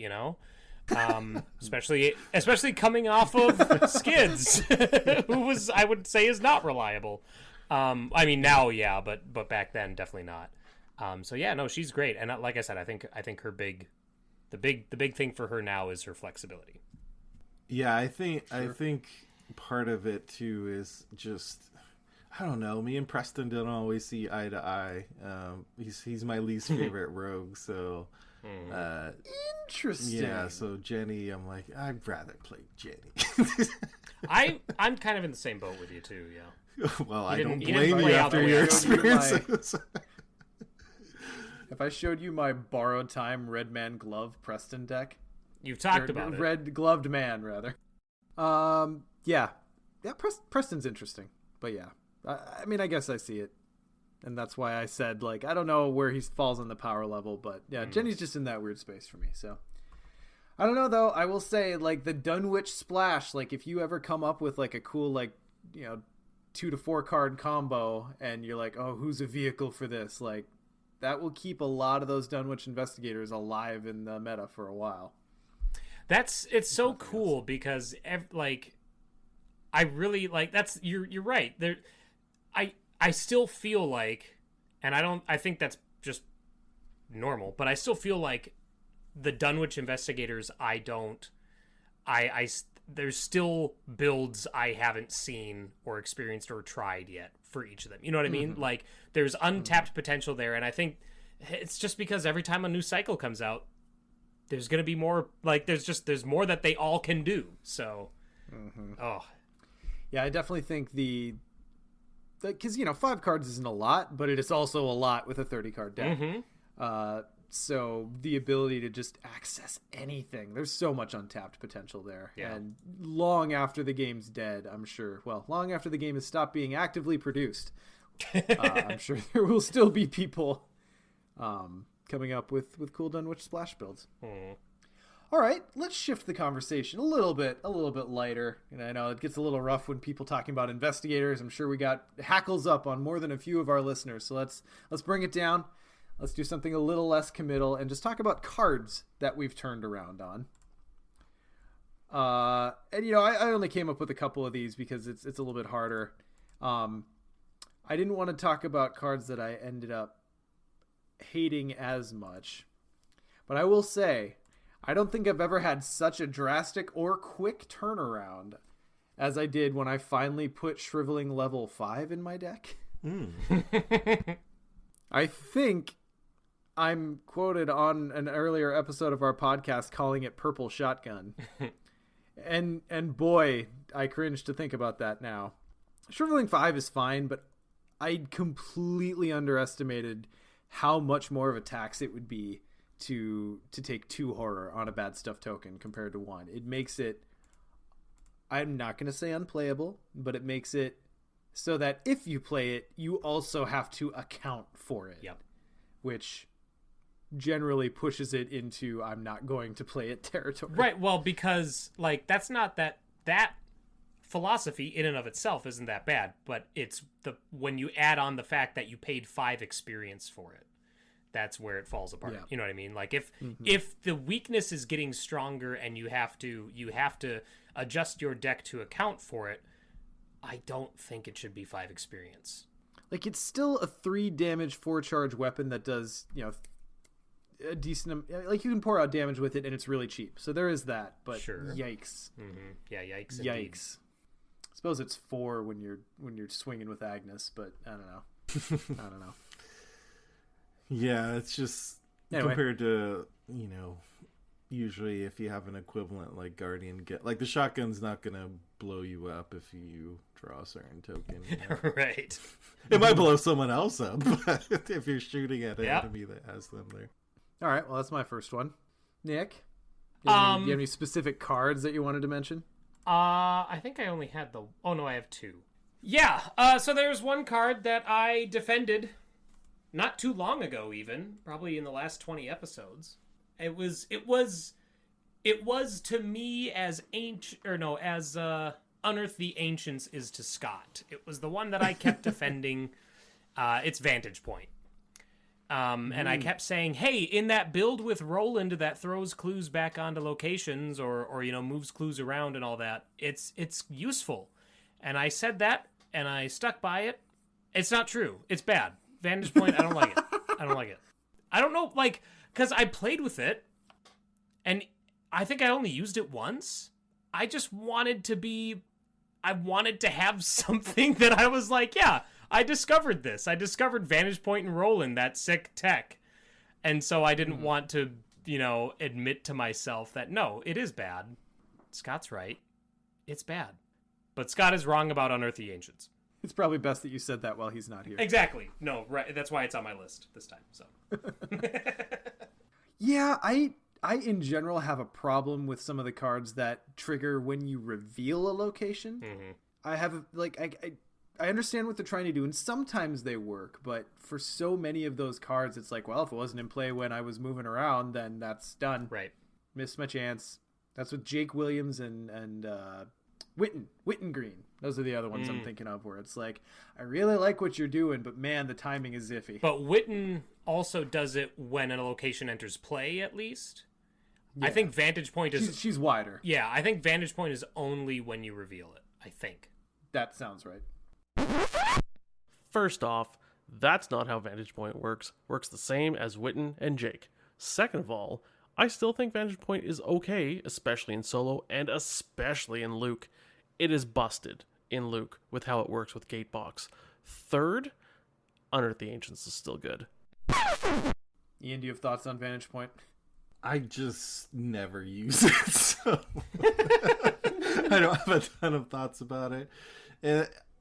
especially coming off of Skids, who was, I would say, is not reliable. I mean, now, yeah, but back then, definitely not. So yeah, no, she's great, and like I said, I think her the big thing for her now is her flexibility. Yeah, I think part of it too is just, I don't know. Me and Preston don't always see eye to eye. He's my least favorite rogue, so. Interesting. Yeah, so Jenny, I'm like, I'd rather play Jenny. I'm kind of in the same boat with you too. Yeah. Well, I don't blame you after your experiences. If I showed you my borrowed time Red Man Glove Preston deck, you've talked about it. Red Gloved Man, rather. Yeah. Preston's interesting, but yeah. I mean, I guess I see it, and that's why I said, like, I don't know where he falls on the power level, but yeah, Jenny's just in that weird space for me. So I don't know, though. I will say, like, the Dunwich Splash, like, if you ever come up with like a cool, like, 2 to 4 card combo, and you're like, oh, who's a vehicle for this? Like, that will keep a lot of those Dunwich investigators alive in the meta for a while. It's so cool because like, I really like, you're right there. I still feel like, and I think that's just normal, but I still feel like the Dunwich investigators, there's still builds I haven't seen or experienced or tried yet for each of them. You know what I mean? Like, there's untapped potential there, and I think it's just because every time a new cycle comes out, there's going to be more, like, there's more that they all can do. So, yeah, I definitely think because 5 cards isn't a lot, but it is also a lot with a 30 card deck. So the ability to just access anything, there's so much untapped potential there. Yeah. And long after the game's dead, I'm sure, well, long after the game has stopped being actively produced, I'm sure there will still be people coming up with cool Dunwich Splash builds. All right, let's shift the conversation a little bit lighter. And I know it gets a little rough when people talking about investigators. I'm sure we got hackles up on more than a few of our listeners. So let's bring it down. Let's do something a little less committal and just talk about cards that we've turned around on. And I only came up with a couple of these because it's a little bit harder. I didn't want to talk about cards that I ended up hating as much, but I will say I don't think I've ever had such a drastic or quick turnaround as I did when I finally put Shriveling level 5 in my deck. I think I'm quoted on an earlier episode of our podcast calling it Purple Shotgun. And boy, I cringe to think about that now. Shriveling 5 is fine, but I completely underestimated how much more of a tax it would be to take 2 horror on a bad stuff token compared to 1. It makes it, I'm not going to say unplayable, but it makes it so that if you play it, you also have to account for it. Yep. Which generally pushes it into I'm not going to play it territory. Right, well, because like that's not that philosophy in and of itself isn't that bad, but it's when you add on the fact that you paid 5 experience for it, that's where it falls apart. Yeah. You know what I mean? Like if the weakness is getting stronger and you have to adjust your deck to account for it, I don't think it should be 5 experience. Like, it's still a 3 damage 4 charge weapon that does, a decent, like, you can pour out damage with it and it's really cheap. So there is that, but sure. Yikes. Mm-hmm. Yeah, yikes. Yikes. Indeed. I suppose it's 4 when you're swinging with Agnes, but I don't know. Yeah, it's just Anyway. compared to, usually if you have an equivalent like Guardian, like the shotgun's not going to blow you up if you draw a certain token. Right. It might blow someone else up, but if you're shooting at an enemy that has them there. All right, well, that's my first one. Nick, do you have any specific cards that you wanted to mention? I think I only had I have 2. Yeah, so there's one card that I defended not too long ago, even probably in the last 20 episodes. It was to me as Unearth the Ancients is to Scott. It was the one that I kept defending. Its Vantage Point. And I kept saying, hey, in that build with Roland that throws clues back onto locations or moves clues around and all that, it's useful. And I said that, and I stuck by it. It's not true. It's bad. Vantage Point, I don't like it. I don't know, because I played with it, and I think I only used it once. I just wanted to have something that I was like, yeah, I discovered this. I discovered Vantage Point and Roland, that sick tech. And so I didn't want to, admit to myself that, no, it is bad. Scott's right. It's bad. But Scott is wrong about Unearth the Ancients. It's probably best that you said that while he's not here. Exactly. No, right. That's why it's on my list this time. So. Yeah, I in general have a problem with some of the cards that trigger when you reveal a location. Mm-hmm. I have I understand what they're trying to do, and sometimes they work, but for so many of those cards, it's like, well, if it wasn't in play when I was moving around, then that's done. Right. Missed my chance. That's with Jake Williams and Witten Green. Those are the other ones I'm thinking of, where it's like, I really like what you're doing, but man, the timing is iffy. But Witten also does it when a location enters play, at least. Yeah. I think Vantage Point is... She's wider. Yeah, I think Vantage Point is only when you reveal it, I think. That sounds right. First off, that's not how Vantage Point works. Works the same as Witten and Jake. Second of all, I still think Vantage Point is okay, especially in solo and especially in Luke. It is busted in Luke with how it works with Gatebox. Third, Unearth the Ancients is still good. Ian, do you have thoughts on Vantage Point? I just never use it, so I don't have a ton of thoughts about it.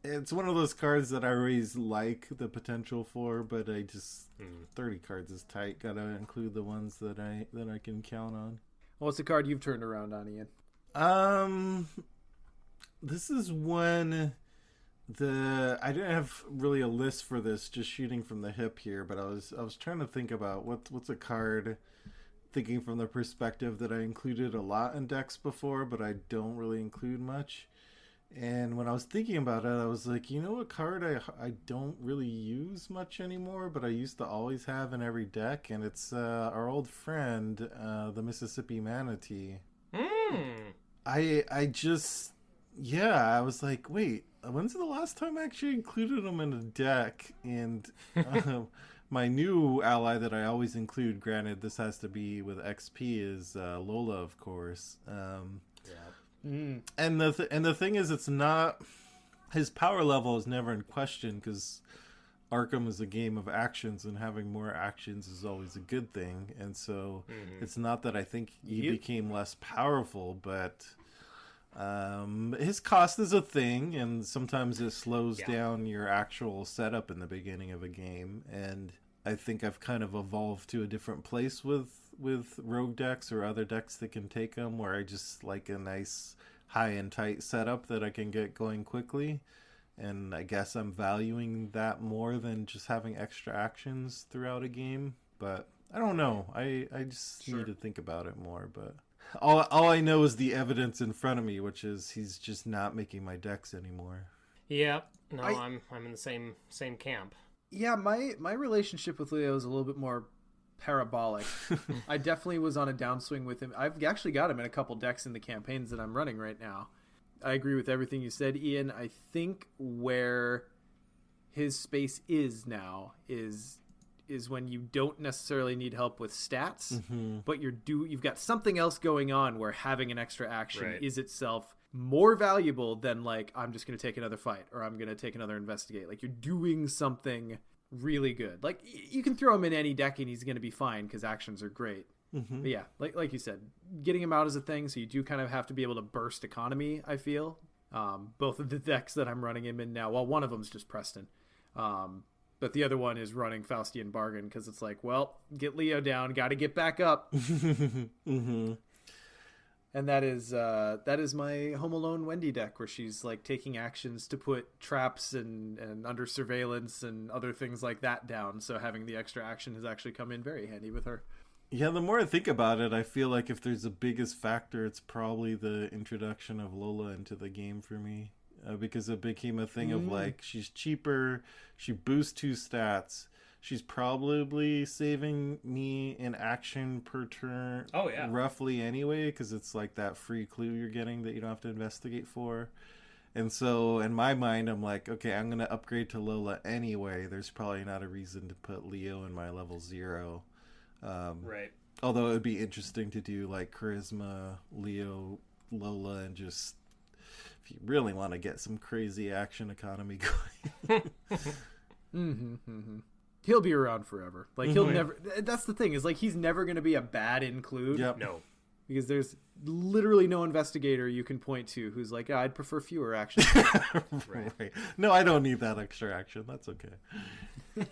It's one of those cards that I always like the potential for, but I just 30 cards is tight. Gotta include the ones that I can count on. What's the card you've turned around on, Ian? This is one. I didn't have really a list for this, just shooting from the hip here, but I was trying to think about what's a card, thinking from the perspective that I included a lot in decks before, but I don't really include much. And when I was thinking about it, I was like, you know what card I don't really use much anymore, but I used to always have in every deck, and it's our old friend, the Mississippi Manatee. Mm. I just, yeah, I was like, wait, when's the last time I actually included him in a deck? And my new ally that I always include, granted this has to be with XP, is Lola, of course. And the thing is, it's not, his power level is never in question, because Arkham is a game of actions, and having more actions is always a good thing. And so it's not that I think he became less powerful, but his cost is a thing, and sometimes it slows down your actual setup in the beginning of a game. And I think I've kind of evolved to a different place with rogue decks or other decks that can take them, where I just like a nice high and tight setup that I can get going quickly. And I guess I'm valuing that more than just having extra actions throughout a game. But I don't know. I just need to think about it more. But all I know is the evidence in front of me, which is he's just not making my decks anymore. Yeah. No, I'm in the same camp. Yeah, my relationship with Leo is a little bit more parabolic. I definitely was on a downswing with him. I've actually got him in a couple decks in the campaigns that I'm running right now. I agree with everything you said, Ian. I think where his space is now is when you don't necessarily need help with stats, but you've got something else going on where having an extra action is itself more valuable than like, I'm just going to take another fight or I'm going to take another investigate. Like, you're doing something really good. Like, you can throw him in any deck and he's going to be fine because actions are great. But yeah, like you said, getting him out is a thing, so you do kind of have to be able to burst economy, I feel. Both of the decks that I'm running him in now, well, one of them's just Preston. But the other one is running Faustian Bargain because it's like, well, get Leo down, got to get back up. And that is my Home Alone Wendy deck, where she's like taking actions to put traps and under surveillance and other things like that down. So having the extra action has actually come in very handy with her. Yeah, the more I think about it, I feel like if there's a biggest factor, it's probably the introduction of Lola into the game for me. Because it became a thing of like, she's cheaper, she boosts 2 stats, she's probably saving me an action per turn roughly anyway, because it's like that free clue you're getting that you don't have to investigate for. And so in my mind, I'm like, okay, I'm going to upgrade to Lola anyway. There's probably not a reason to put Leo in my level 0. Although it would be interesting to do like Charisma, Leo, Lola, and just, if you really want to get some crazy action economy going. He'll be around forever. Like, he'll never, that's the thing, is like, he's never going to be a bad include. No. Because there's literally no investigator you can point to who's like, I'd prefer fewer actions. Right. No, I don't need that extra action. That's okay.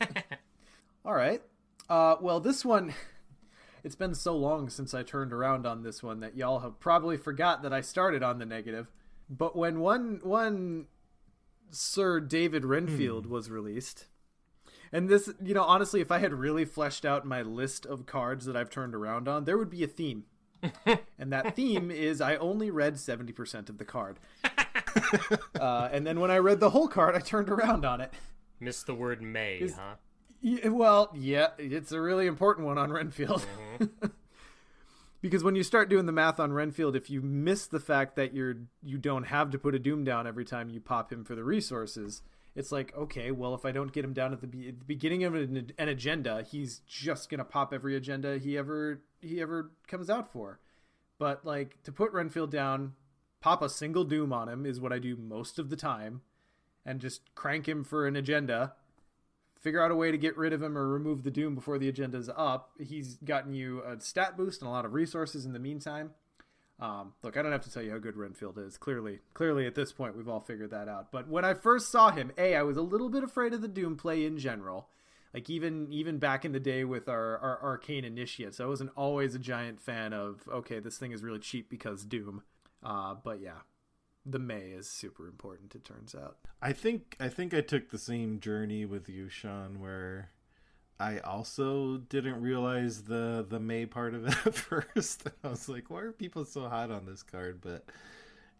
All right. Well, this one, it's been so long since I turned around on this one that y'all have probably forgot that I started on the negative. But when one Sir David Renfield was released, and this, you know, honestly, if I had really fleshed out my list of cards that I've turned around on, there would be a theme. And that theme is I only read 70% of the card. And then when I read the whole card, I turned around on it. Missed the word may, huh? Well, yeah, it's a really important one on Renfield. Because when you start doing the math on Renfield, if you miss the fact that you don't have to put a Doom down every time you pop him for the resources, it's like, okay, well, if I don't get him down at the beginning of an agenda, he's just gonna pop every agenda he ever comes out for. But like, to put Renfield down, pop a single Doom on him is what I do most of the time, and just crank him for an agenda. Figure out a way to get rid of him or remove the Doom before the agenda's up. He's gotten you a stat boost and a lot of resources in the meantime. Look, I don't have to tell you how good Renfield is. Clearly at this point, we've all figured that out. But when I first saw him, I was a little bit afraid of the Doom play in general. Like, even back in the day with our Arcane Initiates, I wasn't always a giant fan of, okay, this thing is really cheap because Doom. But yeah. The May is super important, it turns out. I think I took the same journey with you, Sean, where I also didn't realize the May part of it at first. I was like, why are people so hot on this card? But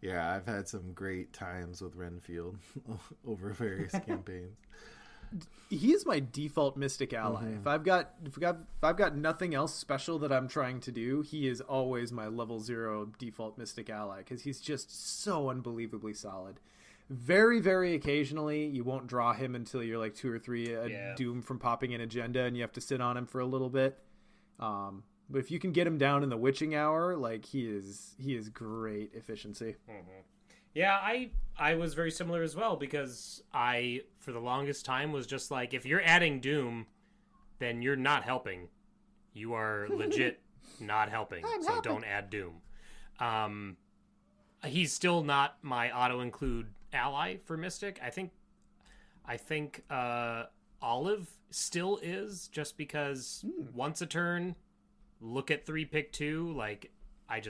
Yeah, I've had some great times with Renfield over various campaigns. He is my default Mystic ally. Mm-hmm. If I've got nothing else special that I'm trying to do, he is always my level 0 default Mystic ally because he's just so unbelievably solid. Very, very occasionally, you won't draw him until you're like 2 or 3 doom from popping an agenda, and you have to sit on him for a little bit. But if you can get him down in the witching hour, like he is great efficiency. Mm-hmm. Yeah, I was very similar as well, because I, for the longest time, was just like, if you're adding Doom, then you're not helping. You are legit not helping, so don't add Doom. He's still not my auto-include ally for Mystic. I think Olive still is, just because once a turn, look at 3, pick 2, like, I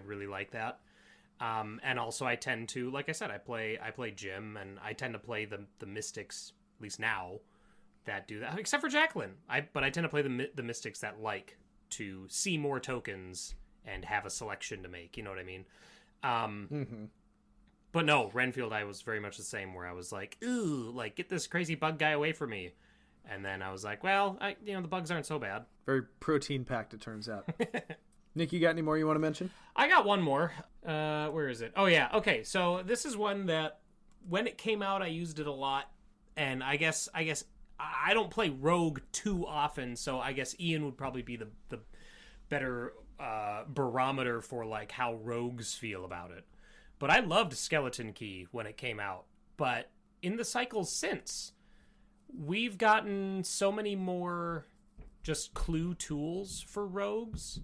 really like that. And also I tend to, like I said, I play Jim, and I tend to play the Mystics, at least now, that do that, except for Jacqueline. But I tend to play the Mystics that like to see more tokens and have a selection to make, you know what I mean? But no, Renfield, I was very much the same, where I was like, ooh, like, get this crazy bug guy away from me. And then I was like, well, the bugs aren't so bad. Very protein packed, it turns out. Nick, you got any more you want to mention? I got one more. Where is it? Oh, yeah. Okay, so this is one that, when it came out, I used it a lot. And I guess I don't play Rogue too often, so I guess Ian would probably be the better barometer for, like, how rogues feel about it. But I loved Skeleton Key when it came out. But in the cycles since, we've gotten so many more just clue tools for rogues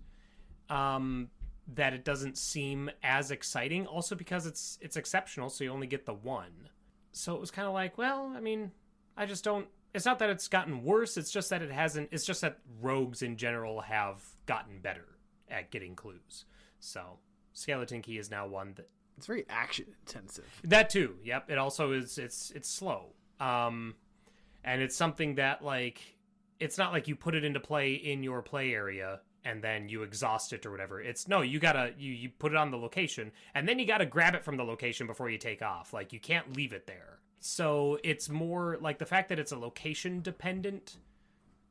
that it doesn't seem as exciting. Also because it's exceptional, so you only get the one. So it was kind of like, well, I mean, I just don't... It's not that it's gotten worse, it's just that it hasn't... It's just that rogues in general have gotten better at getting clues. So Skeleton Key is now one that... It's very action intensive. That too, yep. It also is... It's slow. And it's something that, like... It's not like you put it into play in your play area and then you exhaust it or whatever. It's no, you gotta you put it on the location, and then you gotta grab it from the location before you take off. Like, you can't leave it there. So it's more like the fact that it's a location dependent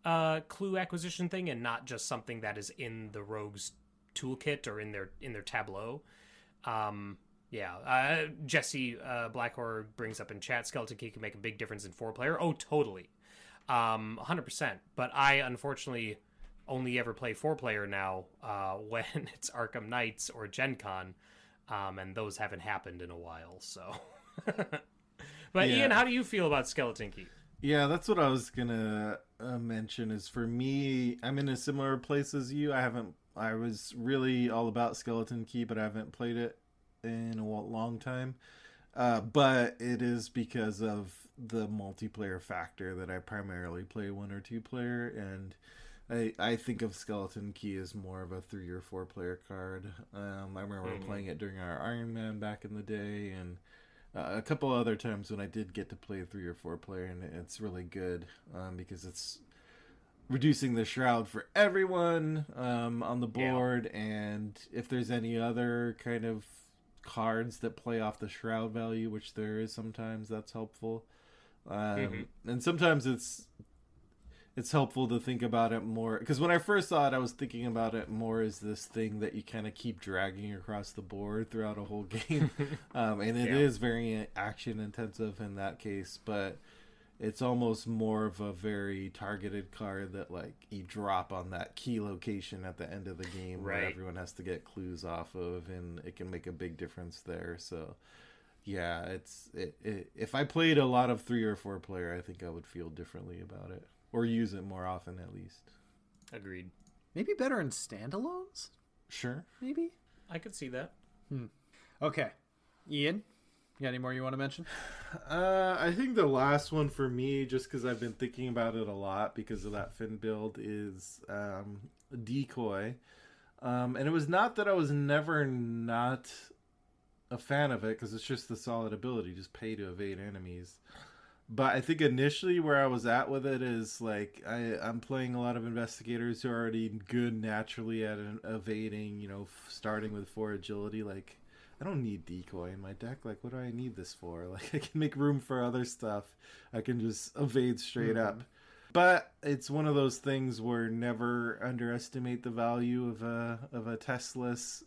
clue acquisition thing, and not just something that is in the rogue's toolkit or in their tableau. Jesse Black Horror brings up in chat, Skeleton Key can make a big difference in 4-player. Oh, totally. 100%. But I unfortunately only ever play 4-player now when it's Arkham Knights or Gen Con, and those haven't happened in a while, so... But yeah. Ian, how do you feel about Skeleton Key? Yeah, that's what I was gonna mention, is for me, I'm in a similar place as you. I was really all about Skeleton Key, but I haven't played it in a long time. But it is because of the multiplayer factor that I primarily play 1 or 2 player, and I think of Skeleton Key as more of a 3 or 4 player card. I remember playing it during our Iron Man back in the day, and a couple other times when I did get to play 3 or 4 player, and it's really good because it's reducing the shroud for everyone on the board, and if there's any other kind of cards that play off the shroud value, which there is sometimes, that's helpful. And sometimes it's helpful to think about it more, because when I first saw it, I was thinking about it more as this thing that you kind of keep dragging across the board throughout a whole game. And it is very action intensive in that case, but it's almost more of a very targeted card that, like, you drop on that key location at the end of the game where everyone has to get clues off of, and it can make a big difference there. So yeah, if I played a lot of 3 or 4 player, I think I would feel differently about it, or use it more often at least. Agreed. Maybe better in standalones? Sure. Maybe? I could see that. Okay. Ian, you got any more you want to mention? I think the last one for me, just because I've been thinking about it a lot because of that Finn build, is Decoy. And it was not that I was never not a fan of it, because it's just the solid ability, just pay to evade enemies. But I think initially where I was at with it is, like, I'm playing a lot of investigators who are already good naturally at evading, starting with 4 agility. Like, I don't need decoy in my deck. Like, what do I need this for? Like, I can make room for other stuff. I can just evade straight up. But it's one of those things where never underestimate the value of a Tesla's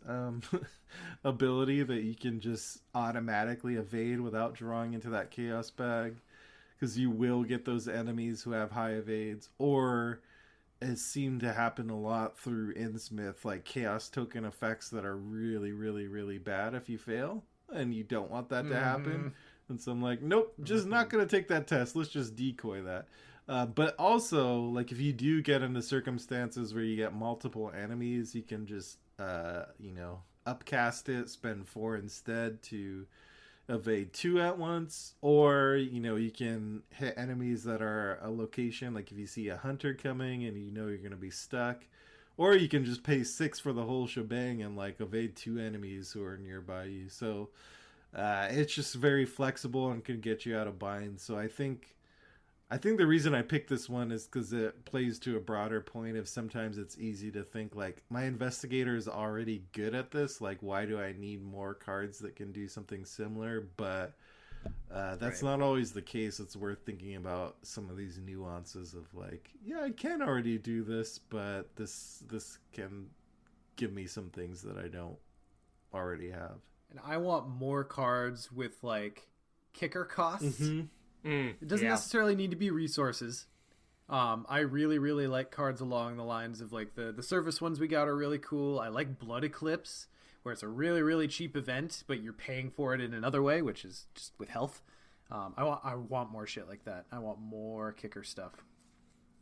ability that you can just automatically evade without drawing into that chaos bag, because you will get those enemies who have high evades, or it seemed to happen a lot through Innsmouth, like chaos token effects that are really, really, really bad if you fail, and you don't want that to happen. And so I'm like, nope, just not going to take that test. Let's just decoy that. But also, like, if you do get into circumstances where you get multiple enemies, you can just, upcast it, spend 4 instead to evade 2 at once. Or, you can hit enemies that are a location, like if you see a hunter coming and you're going to be stuck. Or you can just pay 6 for the whole shebang and, like, evade 2 enemies who are nearby you. So, it's just very flexible and can get you out of bind. So I think the reason I picked this one is because it plays to a broader point of sometimes it's easy to think, like, my investigator is already good at this. Like, why do I need more cards that can do something similar? But that's not always the case. It's worth thinking about some of these nuances of, like, yeah, I can already do this, but this can give me some things that I don't already have. And I want more cards with, like, kicker costs. It doesn't necessarily need to be resources. I really, really like cards along the lines of, like, the service ones we got are really cool. I like Blood Eclipse, where it's a really, really cheap event, but you're paying for it in another way, which is just with health. I want more shit like that. I want more kicker stuff.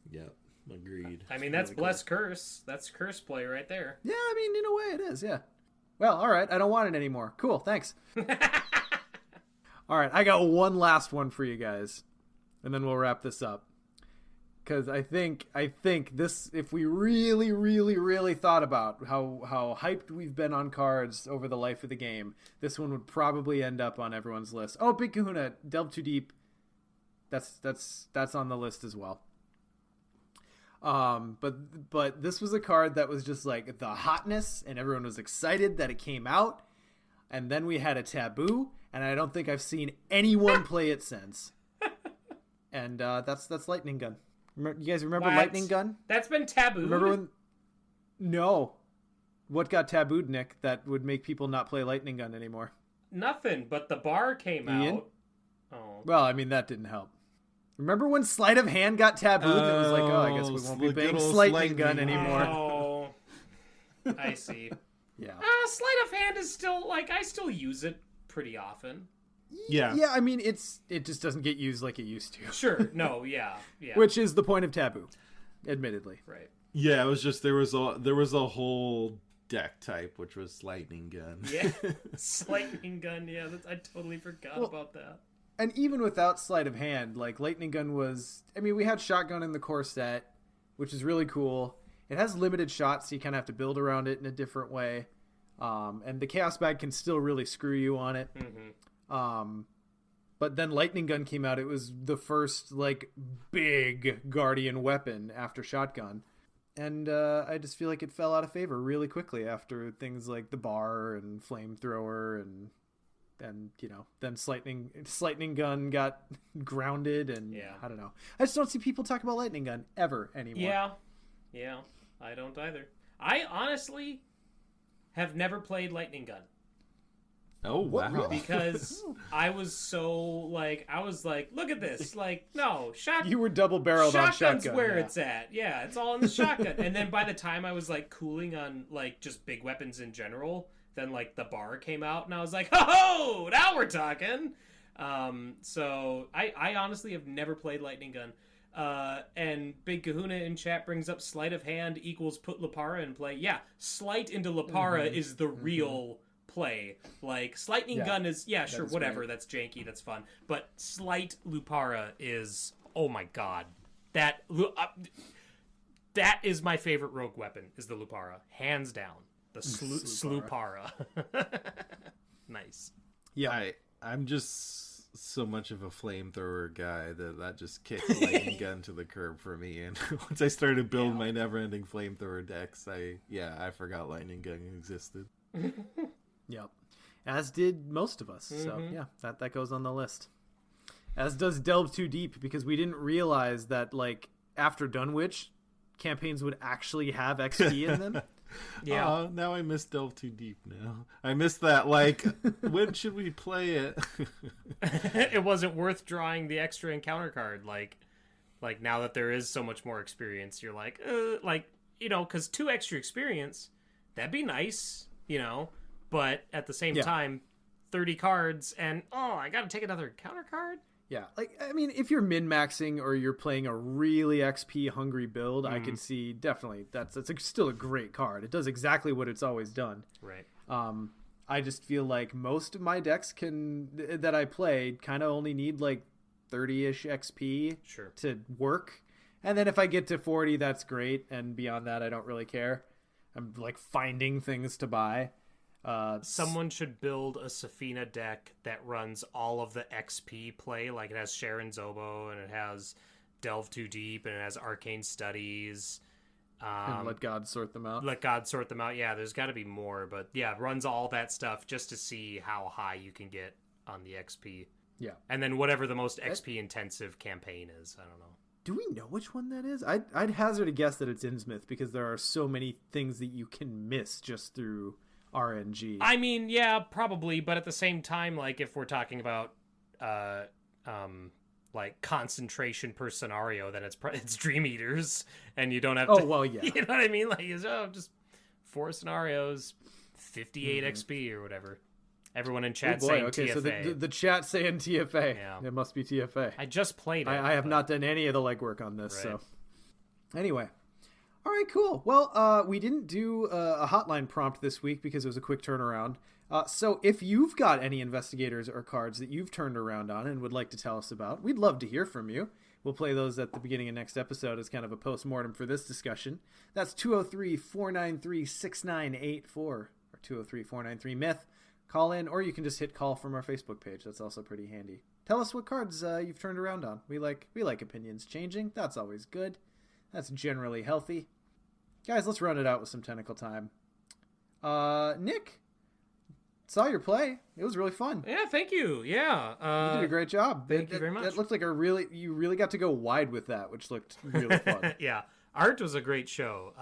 Yep, agreed. I mean, that's really Bless Curse. That's curse play right there. Yeah, I mean, in a way it is, yeah. Well, all right, I don't want it anymore. Cool, thanks. All right, I got one last one for you guys, and then we'll wrap this up. Because I think this, if we really, really, really thought about how hyped we've been on cards over the life of the game, this one would probably end up on everyone's list. Oh, Big Kahuna, Delve Too Deep. That's on the list as well. But this was a card that was just like the hotness, and everyone was excited that it came out. And then we had a taboo, and I don't think I've seen anyone play it since. And that's Lightning Gun. You guys remember Lightning Gun? That's been tabooed? Remember when? No. What got tabooed, Nick, that would make people not play Lightning Gun anymore? Nothing, but the bar came out. Oh. Well, I mean, that didn't help. Remember when Sleight of Hand got tabooed? And it was like, oh, I guess we won't be playing Lightning Gun anymore. Oh, I see. Yeah. Sleight of Hand is still, like, I still use it pretty often. Yeah. Yeah, I mean, it just doesn't get used like it used to. Sure. No, yeah. Which is the point of taboo, admittedly. Right. Yeah, it was just there was a whole deck type which was Lightning Gun. Yeah. Lightning Gun, yeah, I totally forgot about that. And even without Sleight of Hand, like, Lightning Gun was... I mean, we had Shotgun in the core set, which is really cool. It has limited shots, so you kind of have to build around it in a different way. And the Chaos Bag can still really screw you on it. Mm-hmm. But then Lightning Gun came out. It was the first, like, big Guardian weapon after Shotgun. And I just feel like it fell out of favor really quickly after things like the Bar and Flamethrower and then Lightning Gun got grounded, and I don't know. I just don't see people talk about Lightning Gun ever anymore. Yeah, I don't either. I honestly have never played Lightning Gun. Oh, wow. Really? Because I was like, look at this. Like, no, You were double-barreled on Shotgun. Shotgun's where it's at. Yeah, it's all in the Shotgun. And then by the time I was, like, cooling on, like, just big weapons in general, then, like, the Bar came out, and I was like, ho-ho, now we're talking. So I honestly have never played Lightning Gun. And Big Kahuna in chat brings up Sleight of Hand equals put Lupara in play. Yeah, Sleight into Lupara is the real play. Like, Lightning Gun is, sure, whatever, great. That's janky, that's fun. But Sleight Lupara is, oh my god. That is my favorite rogue weapon, is the Lupara. Hands down. The Slupara. Nice. Yeah. I'm just so much of a flamethrower guy that just kicked Lightning Gun to the curb for me. And once I started building my never-ending flamethrower decks, I forgot Lightning Gun existed. Yep. as did most of us. So yeah, that goes on the list. As does Delve Too Deep, because we didn't realize that like after Dunwich, campaigns would actually have XP in them. Yeah. Now I miss Delve Too Deep now. I miss that, like, when should we play it? It wasn't worth drawing the extra encounter card. Like now that there is so much more experience, you're like, because 2 extra experience, that'd be nice, but at the same time, 30 cards and, I gotta take another encounter card? Yeah, like, I mean, if you're min-maxing or you're playing a really XP-hungry build, I can see definitely that's still a great card. It does exactly what it's always done. Right. I just feel like most of my decks that I played kind of only need like 30-ish XP to work. And then if I get to 40, that's great. And beyond that, I don't really care. I'm like finding things to buy. Someone should build a Safina deck that runs all of the XP play. Like it has Sharon Zobo and it has Delve Too Deep and it has Arcane Studies. And let God sort them out. Yeah, there's got to be more. But yeah, runs all that stuff just to see how high you can get on the XP. Yeah. And then whatever the most XP intensive campaign is. I don't know. Do we know which one that is? I'd hazard a guess that it's Innsmouth because there are so many things that you can miss just through RNG. I mean, yeah, probably, but at the same time, like if we're talking about like concentration per scenario, then it's Dream Eaters, and you don't have to. Oh well, yeah. You know what I mean? Like, just 4 scenarios, 58 XP or whatever. Everyone in chat saying okay, TFA. So the chat saying TFA. Yeah. It must be TFA. I just played it. I have not done any of the legwork on this, so anyway. All right, cool. Well, we didn't do a hotline prompt this week because it was a quick turnaround. So if you've got any investigators or cards that you've turned around on and would like to tell us about, we'd love to hear from you. We'll play those at the beginning of next episode as kind of a post-mortem for this discussion. That's 203-493-6984 or 203-493-MYTH. Call in, or you can just hit call from our Facebook page. That's also pretty handy. Tell us what cards you've turned around on. We like opinions changing. That's always good. That's generally healthy. Guys, let's run it out with some Tentacle time. Nick, saw your play. It was really fun. Yeah, thank you. Yeah. You did a great job. Thank you very much. That looked like you really got to go wide with that, which looked really fun. Yeah. Art was a great show.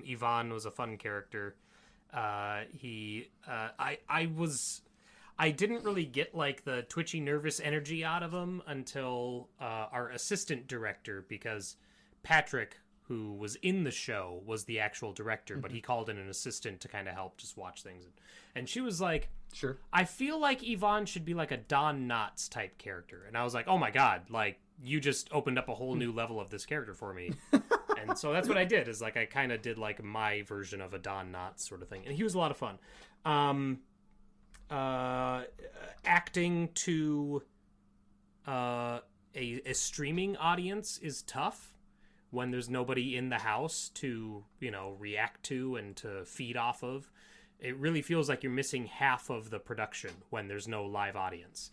Yvonne was a fun character. I didn't really get like the twitchy nervous energy out of him until our assistant director, because Patrick, who was in the show, was the actual director, but he called in an assistant to kind of help just watch things. And she was like, sure, I feel like Yvonne should be like a Don Knotts type character. And I was like, oh my God, like you just opened up a whole new level of this character for me. And so that's what I did, is like I kind of did like my version of a Don Knotts sort of thing. And he was a lot of fun. Acting to a streaming audience is tough when there's nobody in the house to, react to and to feed off of. It really feels like you're missing half of the production when there's no live audience.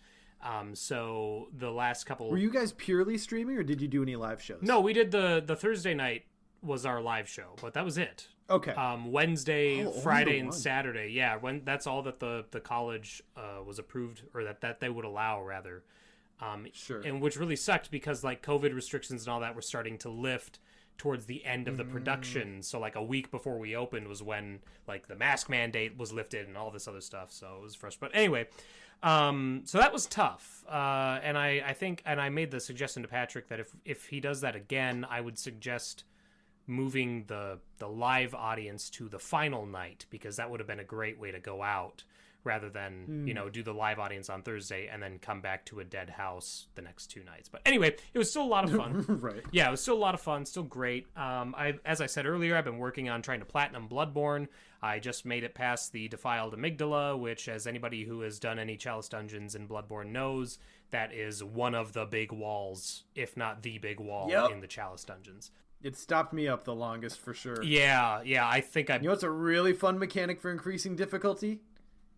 So the last couple... Were you guys purely streaming, or did you do any live shows? No, we did the Thursday night was our live show, but that was it. Okay. Wednesday, Friday, and Saturday. Yeah, that's all that the college was approved, or that they would allow, rather. Sure. And which really sucked because like COVID restrictions and all that were starting to lift towards the end of the production. So like a week before we opened was when like the mask mandate was lifted and all this other stuff. So it was frustrating. But anyway, so that was tough. And I think, and I made the suggestion to Patrick that if he does that again, I would suggest moving the live audience to the final night, because that would have been a great way to go out, rather than, do the live audience on Thursday and then come back to a dead house the next 2 nights. But anyway, it was still a lot of fun. Right. Yeah, it was still a lot of fun, still great. As I said earlier, I've been working on trying to platinum Bloodborne. I just made it past the Defiled Amygdala, which, as anybody who has done any Chalice Dungeons in Bloodborne knows, that is one of the big walls, if not the big wall in the Chalice Dungeons. It stopped me up the longest, for sure. Yeah, I think You know what's a really fun mechanic for increasing difficulty?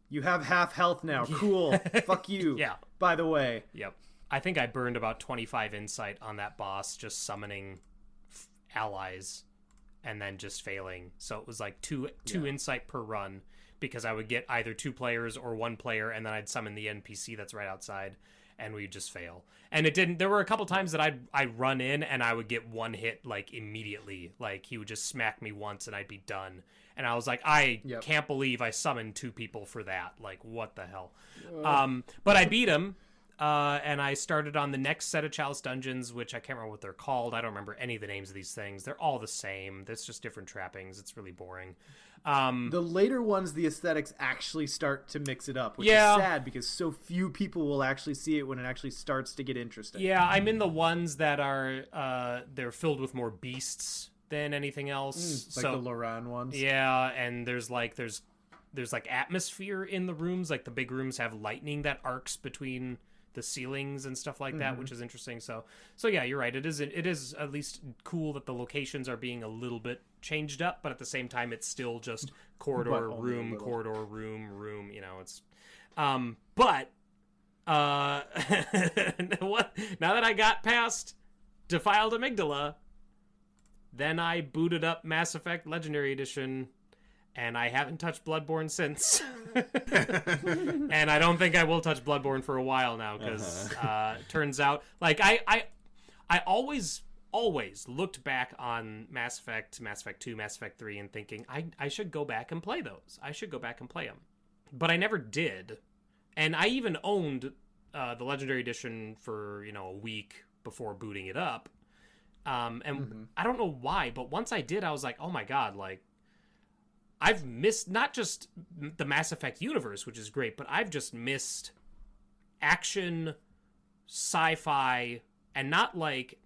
You have half health now. Cool. Fuck you. Yeah. By the way. Yep. I think I burned about 25 insight on that boss, just summoning allies and then just failing. So it was like two insight per run. because I would get either 2 players or 1 player, and then I'd summon the NPC that's right outside, and we'd just fail. And it didn't. There were a couple times that I'd run in and I would get 1 hit like immediately. Like he would just smack me once and I'd be done. And I was like, I can't believe I summoned 2 people for that. Like, what the hell? But I beat him. And I started on the next set of Chalice Dungeons, which I can't remember what they're called. I don't remember any of the names of these things. They're all the same. It's just different trappings. It's really boring. The later ones, the aesthetics actually start to mix it up, which is sad because so few people will actually see it when it actually starts to get interesting. Yeah, I'm in the ones that are they're filled with more beasts than anything else. Like the Loran ones. Yeah, and there's like atmosphere in the rooms. Like the big rooms have lightning that arcs between the ceilings and stuff like that, which is interesting. So yeah, you're right. It is at least cool that the locations are being a little bit changed up, but at the same time, it's still just corridor, room. You know, it's but what? Now that I got past Defiled Amygdala, then I booted up Mass Effect Legendary Edition. And I haven't touched Bloodborne since. And I don't think I will touch Bloodborne for a while now, because turns out, like, I always looked back on Mass Effect 2, Mass Effect 3, and thinking, I should go back and play those. I should go back and play them. But I never did. And I even owned the Legendary Edition for, a week before booting it up. And I don't know why, but once I did, I was like, oh my god, like, I've missed not just the Mass Effect universe, which is great, but I've just missed action, sci-fi, and not like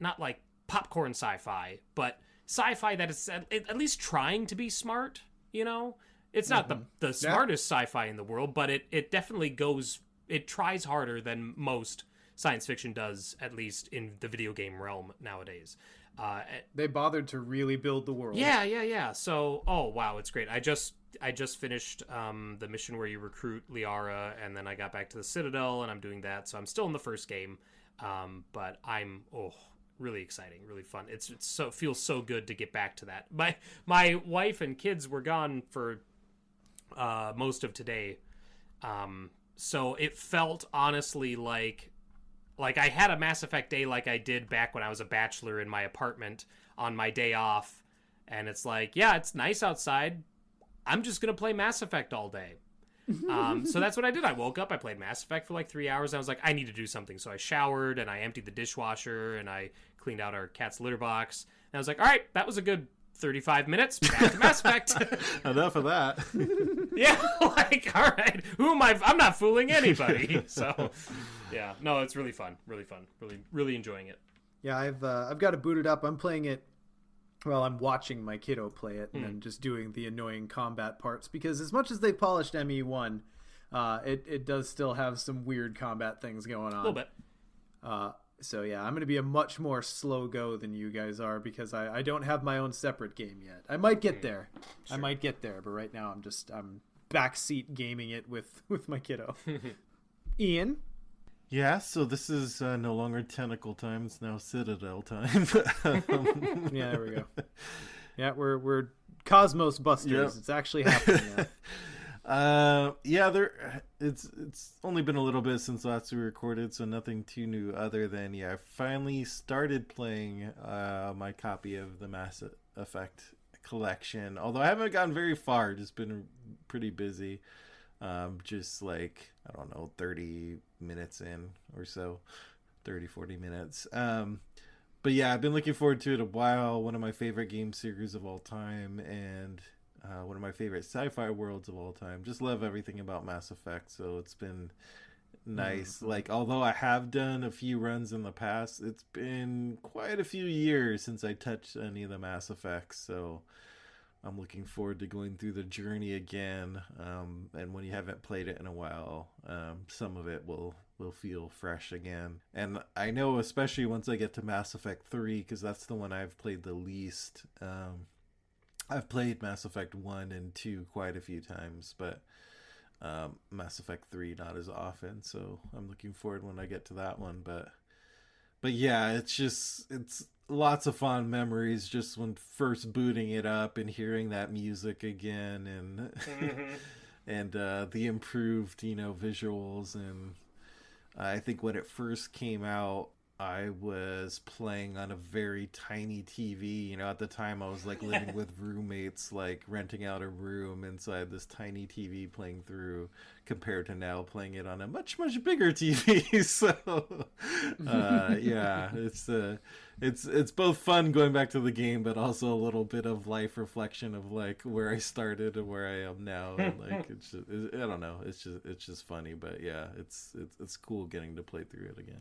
popcorn sci-fi, but sci-fi that is at least trying to be smart, It's not the smartest sci-fi in the world, but it definitely it tries harder than most science fiction does, at least in the video game realm nowadays. They bothered to really build the world. Yeah. So, oh wow, it's great. I just finished the mission where you recruit Liara, and then I got back to the Citadel, and I'm doing that. So I'm still in the first game, but I'm really exciting, really fun. It feels so good to get back to that. My wife and kids were gone for most of today, so it felt honestly like I had a Mass Effect day like I did back when I was a bachelor in my apartment on my day off. And it's like, yeah, it's nice outside. I'm just going to play Mass Effect all day. So that's what I did. I woke up, I played Mass Effect for like 3 hours. And I was like, I need to do something. So I showered and I emptied the dishwasher and I cleaned out our cat's litter box. And I was like, all right, that was a good 35 minutes. Back to Mass Effect. Enough of that. Yeah, like, all right. Who am I? I'm not fooling anybody. So, yeah. No, it's really fun. Really fun. Really enjoying it. Yeah, I've got it booted up. I'm playing it. Well, I'm watching my kiddo play it and then just doing the annoying combat parts, because as much as they polished ME1, it does still have some weird combat things going on. A little bit. So yeah, I'm going to be a much more slow go than you guys are, because I don't have my own separate game yet. I might get there. Sure. I might get there, but right now I'm backseat gaming it with my kiddo. Ian? Yeah, so this is no longer Tentacle time. It's now Citadel time. Yeah, there we go. Yeah, we're Cosmos Busters. Yep. It's actually happening now. It's only been a little bit since last we recorded, so nothing too new other than I finally started playing my copy of the Mass Effect collection, although I haven't gotten very far. Just been pretty busy. Just like, I don't know, 30 minutes in or so, 40 minutes. But yeah, I've been looking forward to it a while. One of my favorite game series of all time, and one of my favorite sci-fi worlds of all time. Just love everything about Mass Effect, so it's been nice. Mm-hmm. Like, although I have done a few runs in the past, it's been quite a few years since I touched any of the Mass Effects, so I'm looking forward to going through the journey again. And when you haven't played it in a while, some of it will feel fresh again. And I know, especially once I get to Mass Effect 3, because that's the one I've played the least. I've played Mass Effect 1 and 2 quite a few times, but Mass Effect 3 not as often. So I'm looking forward when I get to that one. But yeah, it's lots of fond memories just when first booting it up and hearing that music again, and and the improved, visuals. And I think when it first came out, I was playing on a very tiny TV. At the time I was like living with roommates, like renting out a room, and so I had this tiny TV playing through, compared to now playing it on a much, much bigger TV. So yeah, it's both fun going back to the game, but also a little bit of life reflection of like where I started and where I am now. And like I don't know, it's just funny. But yeah, it's cool getting to play through it again.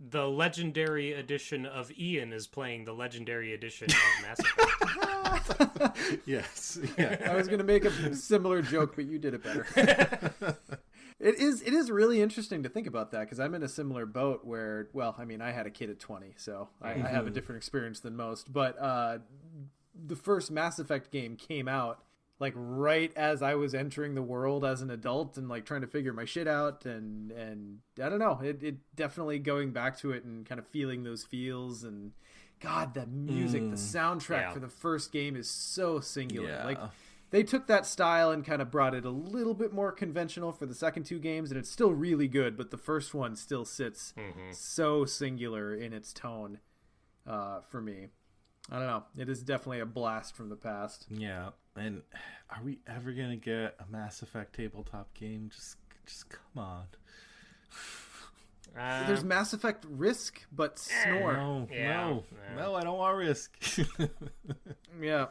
The legendary edition of Ian is playing the legendary edition of Mass Effect. Yes. Yeah. I was going to make a similar joke, but you did it better. It is really interesting to think about that, because I'm in a similar boat where, well, I mean, I had a kid at 20, so I have a different experience than most. But the first Mass Effect game came out like right as I was entering the world as an adult and like trying to figure my shit out, and I don't know, it definitely going back to it and kind of feeling those feels. And God, the music, the soundtrack for the first game is so singular. Yeah. Like they took that style and kind of brought it a little bit more conventional for the second two games, and it's still really good, but the first one still sits so singular in its tone for me. I don't know. It is definitely a blast from the past. Yeah. And are we ever gonna get a Mass Effect tabletop game? Just come on. There's Mass Effect Risk, but Snore. No, I don't want Risk. Yeah.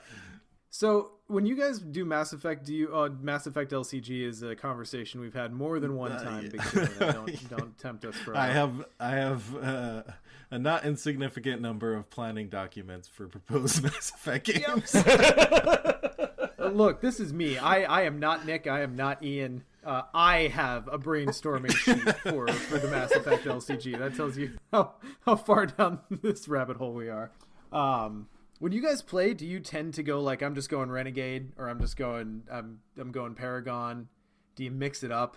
So when you guys do Mass Effect, do you Mass Effect LCG is a conversation we've had more than one time. Yeah. Don't tempt us for. I have a not insignificant number of planning documents for proposed Mass Effect games. Look, this is me. I am not Nick. I am not Ian. I have a brainstorming sheet for the Mass Effect LCG. That tells you how far down this rabbit hole we are. When you guys play, do you tend to go like, I'm just going Renegade, or I'm going Paragon? Do you mix it up?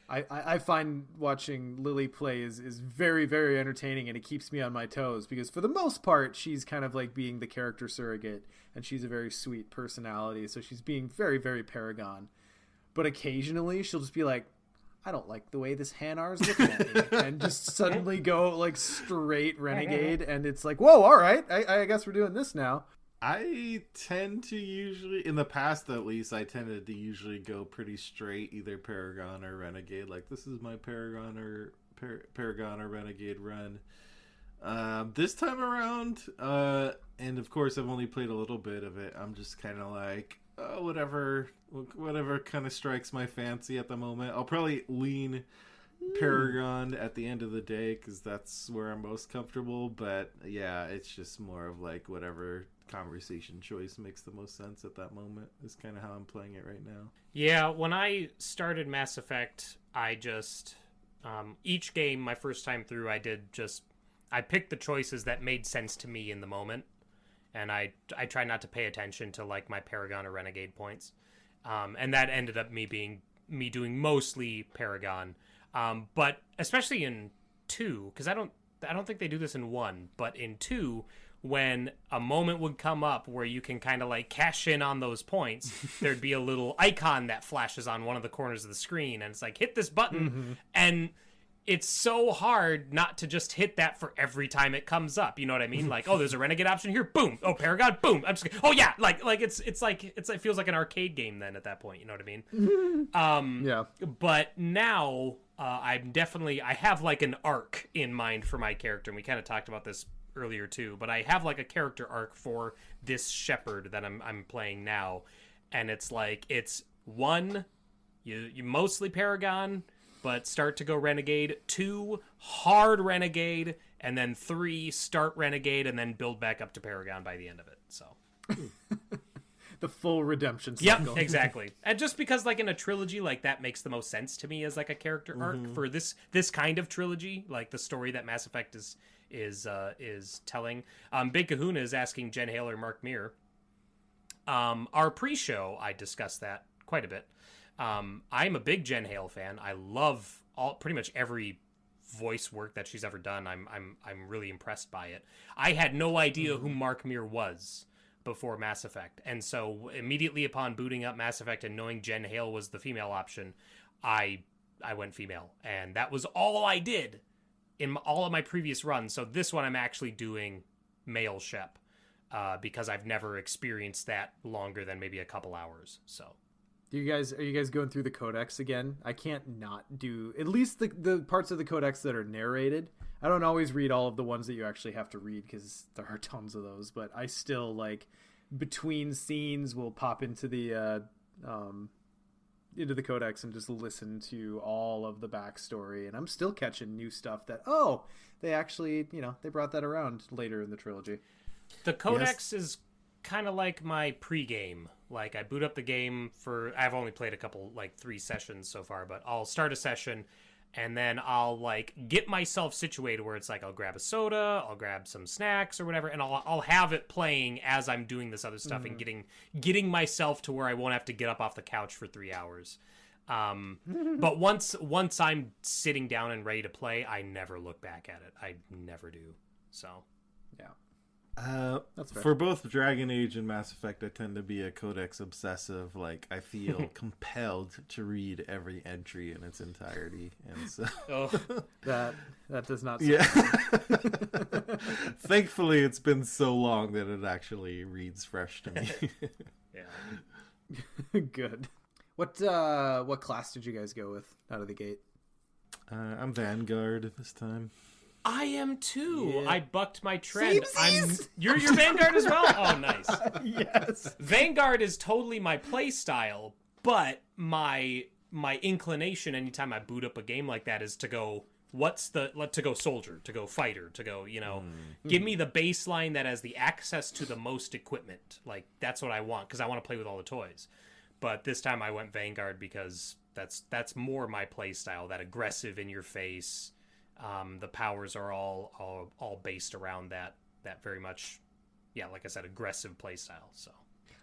I find watching Lily play is very, very entertaining, and it keeps me on my toes, because for the most part she's kind of like being the character surrogate, and she's a very sweet personality, so she's being very, very Paragon. But occasionally she'll just be like, I don't like the way this Hanar's looking at me, and just suddenly go like straight Renegade, and it's like, whoa, all right, I guess we're doing this now. I tend to usually, in the past at least, I tended to usually go pretty straight, either Paragon or Renegade. Like, this is my Paragon or Renegade run. This time around, and of course I've only played a little bit of it, I'm just kind of like, whatever kind of strikes my fancy at the moment. I'll probably lean Paragon at the end of the day, because that's where I'm most comfortable. But yeah, it's just more of like whatever conversation choice makes the most sense at that moment is kind of how I'm playing it right now. Yeah, when I started Mass Effect, I just each game my first time through, I picked the choices that made sense to me in the moment, and I try not to pay attention to like my Paragon or Renegade points, and that ended up me doing mostly Paragon, but especially in 2, because I don't think they do this in 1, but in 2, when a moment would come up where you can kind of like cash in on those points, there'd be a little icon that flashes on one of the corners of the screen, and it's like, hit this button, and it's so hard not to just hit that for every time it comes up. You know what I mean? Like, oh, there's a Renegade option here. Boom. Oh, Paragon. Boom. I'm just. Oh yeah. Like it feels like an arcade game then at that point. You know what I mean? Yeah. But now I have like an arc in mind for my character, and we kind of talked about this earlier too. But I have like a character arc for this Shepherd that I'm playing now, and it's like one, you mostly Paragon, but start to go Renegade, 2, hard Renegade, and then 3, start Renegade, and then build back up to Paragon by the end of it. So The full redemption cycle. Yep, exactly. And just because like in a trilogy, like that makes the most sense to me as like a character arc for this kind of trilogy, like the story that Mass Effect is telling. Big Kahuna is asking Jen Hale or Mark Meer. Our pre-show, I discussed that quite a bit. I'm a big Jen Hale fan. I love pretty much every voice work that she's ever done. I'm really impressed by it. I had no idea who Mark Meer was, before Mass Effect. And so immediately upon booting up Mass Effect and knowing Jen Hale was the female option, I went female. And that was all I did in all of my previous runs. So this one I'm actually doing male Shep because I've never experienced that longer than maybe a couple hours. So are you guys going through the codex again? I can't not do at least the parts of the codex that are narrated. I don't always read all of the ones that you actually have to read because there are tons of those, but I still like between scenes will pop into the codex and just listen to all of the backstory, and I'm still catching new stuff that they actually, they brought that around later in the trilogy. The codex is kind of like my pregame. Like I boot up the game I've only played a couple, like 3 sessions so far, but I'll start a session and then I'll like get myself situated where it's like I'll grab a soda, I'll grab some snacks or whatever, and I'll have it playing as I'm doing this other stuff and getting myself to where I won't have to get up off the couch for 3 hours. But once I'm sitting down and ready to play, I never look back at it. I never do. So yeah. That's fair. For both Dragon Age and Mass Effect, I tend to be a codex obsessive. Like I feel compelled to read every entry in its entirety, and so that does not. Yeah. Thankfully, it's been so long that it actually reads fresh to me. Yeah. Good. What class did you guys go with out of the gate? I'm Vanguard this time. I am too. Yeah. I bucked my trend. You're your Vanguard as well? Oh, nice. Yes. Vanguard is totally my play style, but my inclination anytime I boot up a game like that is to go soldier, to go fighter, to go, give me the baseline that has the access to the most equipment. Like that's what I want because I want to play with all the toys. But this time I went Vanguard because that's more my play style, that aggressive in your face. The powers are all based around that very much, like I said, aggressive playstyle. So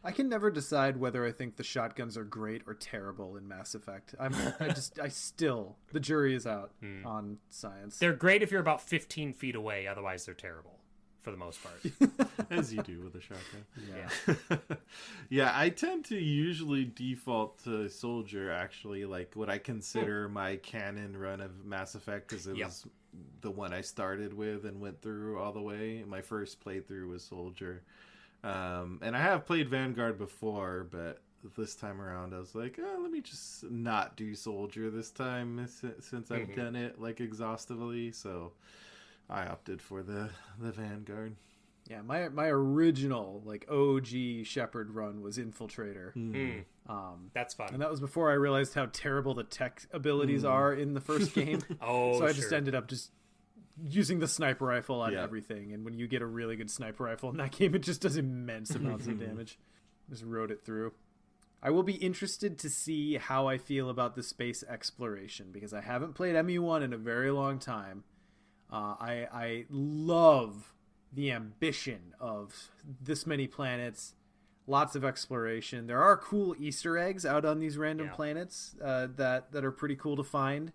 I can never decide whether I think the shotguns are great or terrible in Mass Effect. The jury is out on science. They're great if you're about 15 feet away. Otherwise, they're terrible for the most part. As you do with a shotgun. Yeah. Yeah, I tend to usually default to soldier, actually, like what I consider my canon run of Mass Effect, because it was the one I started with and went through all the way. My first playthrough was soldier. And I have played Vanguard before, but this time around I was like, let me just not do soldier this time since I've done it like exhaustively. So I opted for the Vanguard. Yeah, my original like OG Shepard run was Infiltrator. That's fun. And that was before I realized how terrible the tech abilities are in the first game. So I just ended up just using the sniper rifle on everything. And when you get a really good sniper rifle in that game, it just does immense amounts of damage. Just rode it through. I will be interested to see how I feel about the space exploration because I haven't played ME1 in a very long time. I love the ambition of this many planets, lots of exploration. There are cool Easter eggs out on these random planets that are pretty cool to find.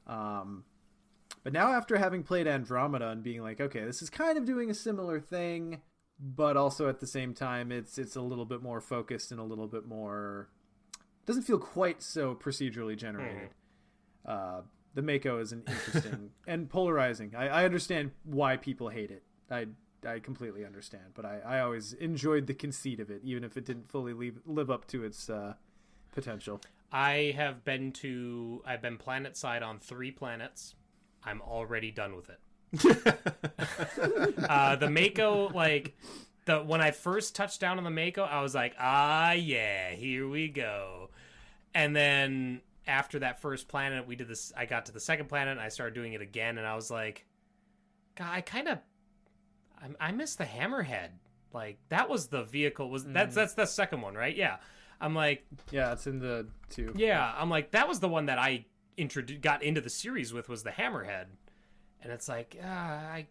But now after having played Andromeda and being like, okay, this is kind of doing a similar thing, but also at the same time it's a little bit more focused and a little bit more, doesn't feel quite so procedurally generated. The Mako is an interesting and polarizing. I understand why people hate it. I completely understand, but I always enjoyed the conceit of it, even if it didn't fully live up to its potential. I've been planet side on 3 planets. I'm already done with it. The Mako, when I first touched down on the Mako, I was like, yeah, here we go. And then after that first planet, we did this. I got to the second planet, and I started doing it again, and I was like, God, I miss the Hammerhead. Like that was the vehicle. That's the second one, right? Yeah. I'm like, yeah, it's in the 2. Yeah, I'm like, that was the one that I got into the series with, was the Hammerhead, and it's like, I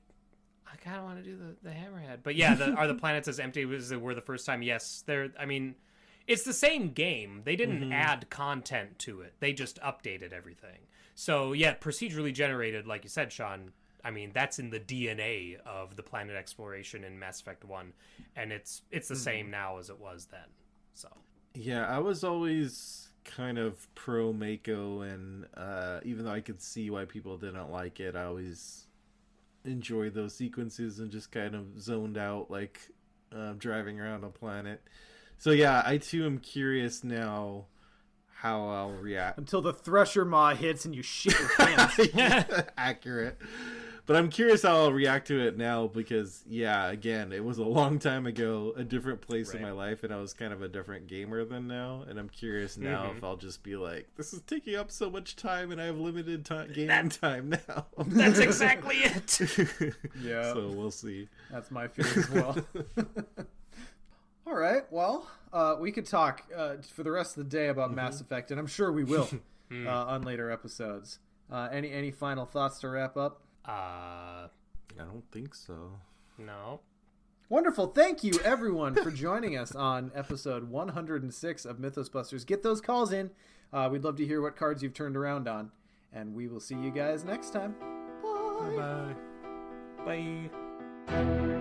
kind of want to do the Hammerhead, but yeah, are the planets as empty as they were the first time? Yes, they're. I mean, it's the same game. They didn't add content to it. They just updated everything. So yeah, procedurally generated, like you said, Sean. I mean, that's in the DNA of the planet exploration in Mass Effect 1, and it's the same now as it was then. So yeah, I was always kind of pro Mako, and even though I could see why people didn't like it, I always enjoyed those sequences and just kind of zoned out, like driving around a planet. So yeah, I too am curious now how I'll react. Until the Thresher Maw hits and you shit your pants. Accurate. But I'm curious how I'll react to it now because, yeah, again, it was a long time ago, a different place in my life, and I was kind of a different gamer than now. And I'm curious now if I'll just be like, this is taking up so much time and I have limited gaming time now. That's exactly it. Yeah. So we'll see. That's my fear as well. All right. Well, we could talk for the rest of the day about Mass Effect, and I'm sure we will on later episodes. Any final thoughts to wrap up? I don't think so. No. Wonderful. Thank you, everyone, for joining us on episode 106 of Mythos Busters. Get those calls in. We'd love to hear what cards you've turned around on. And we will see you guys next time. Bye. Bye. Bye.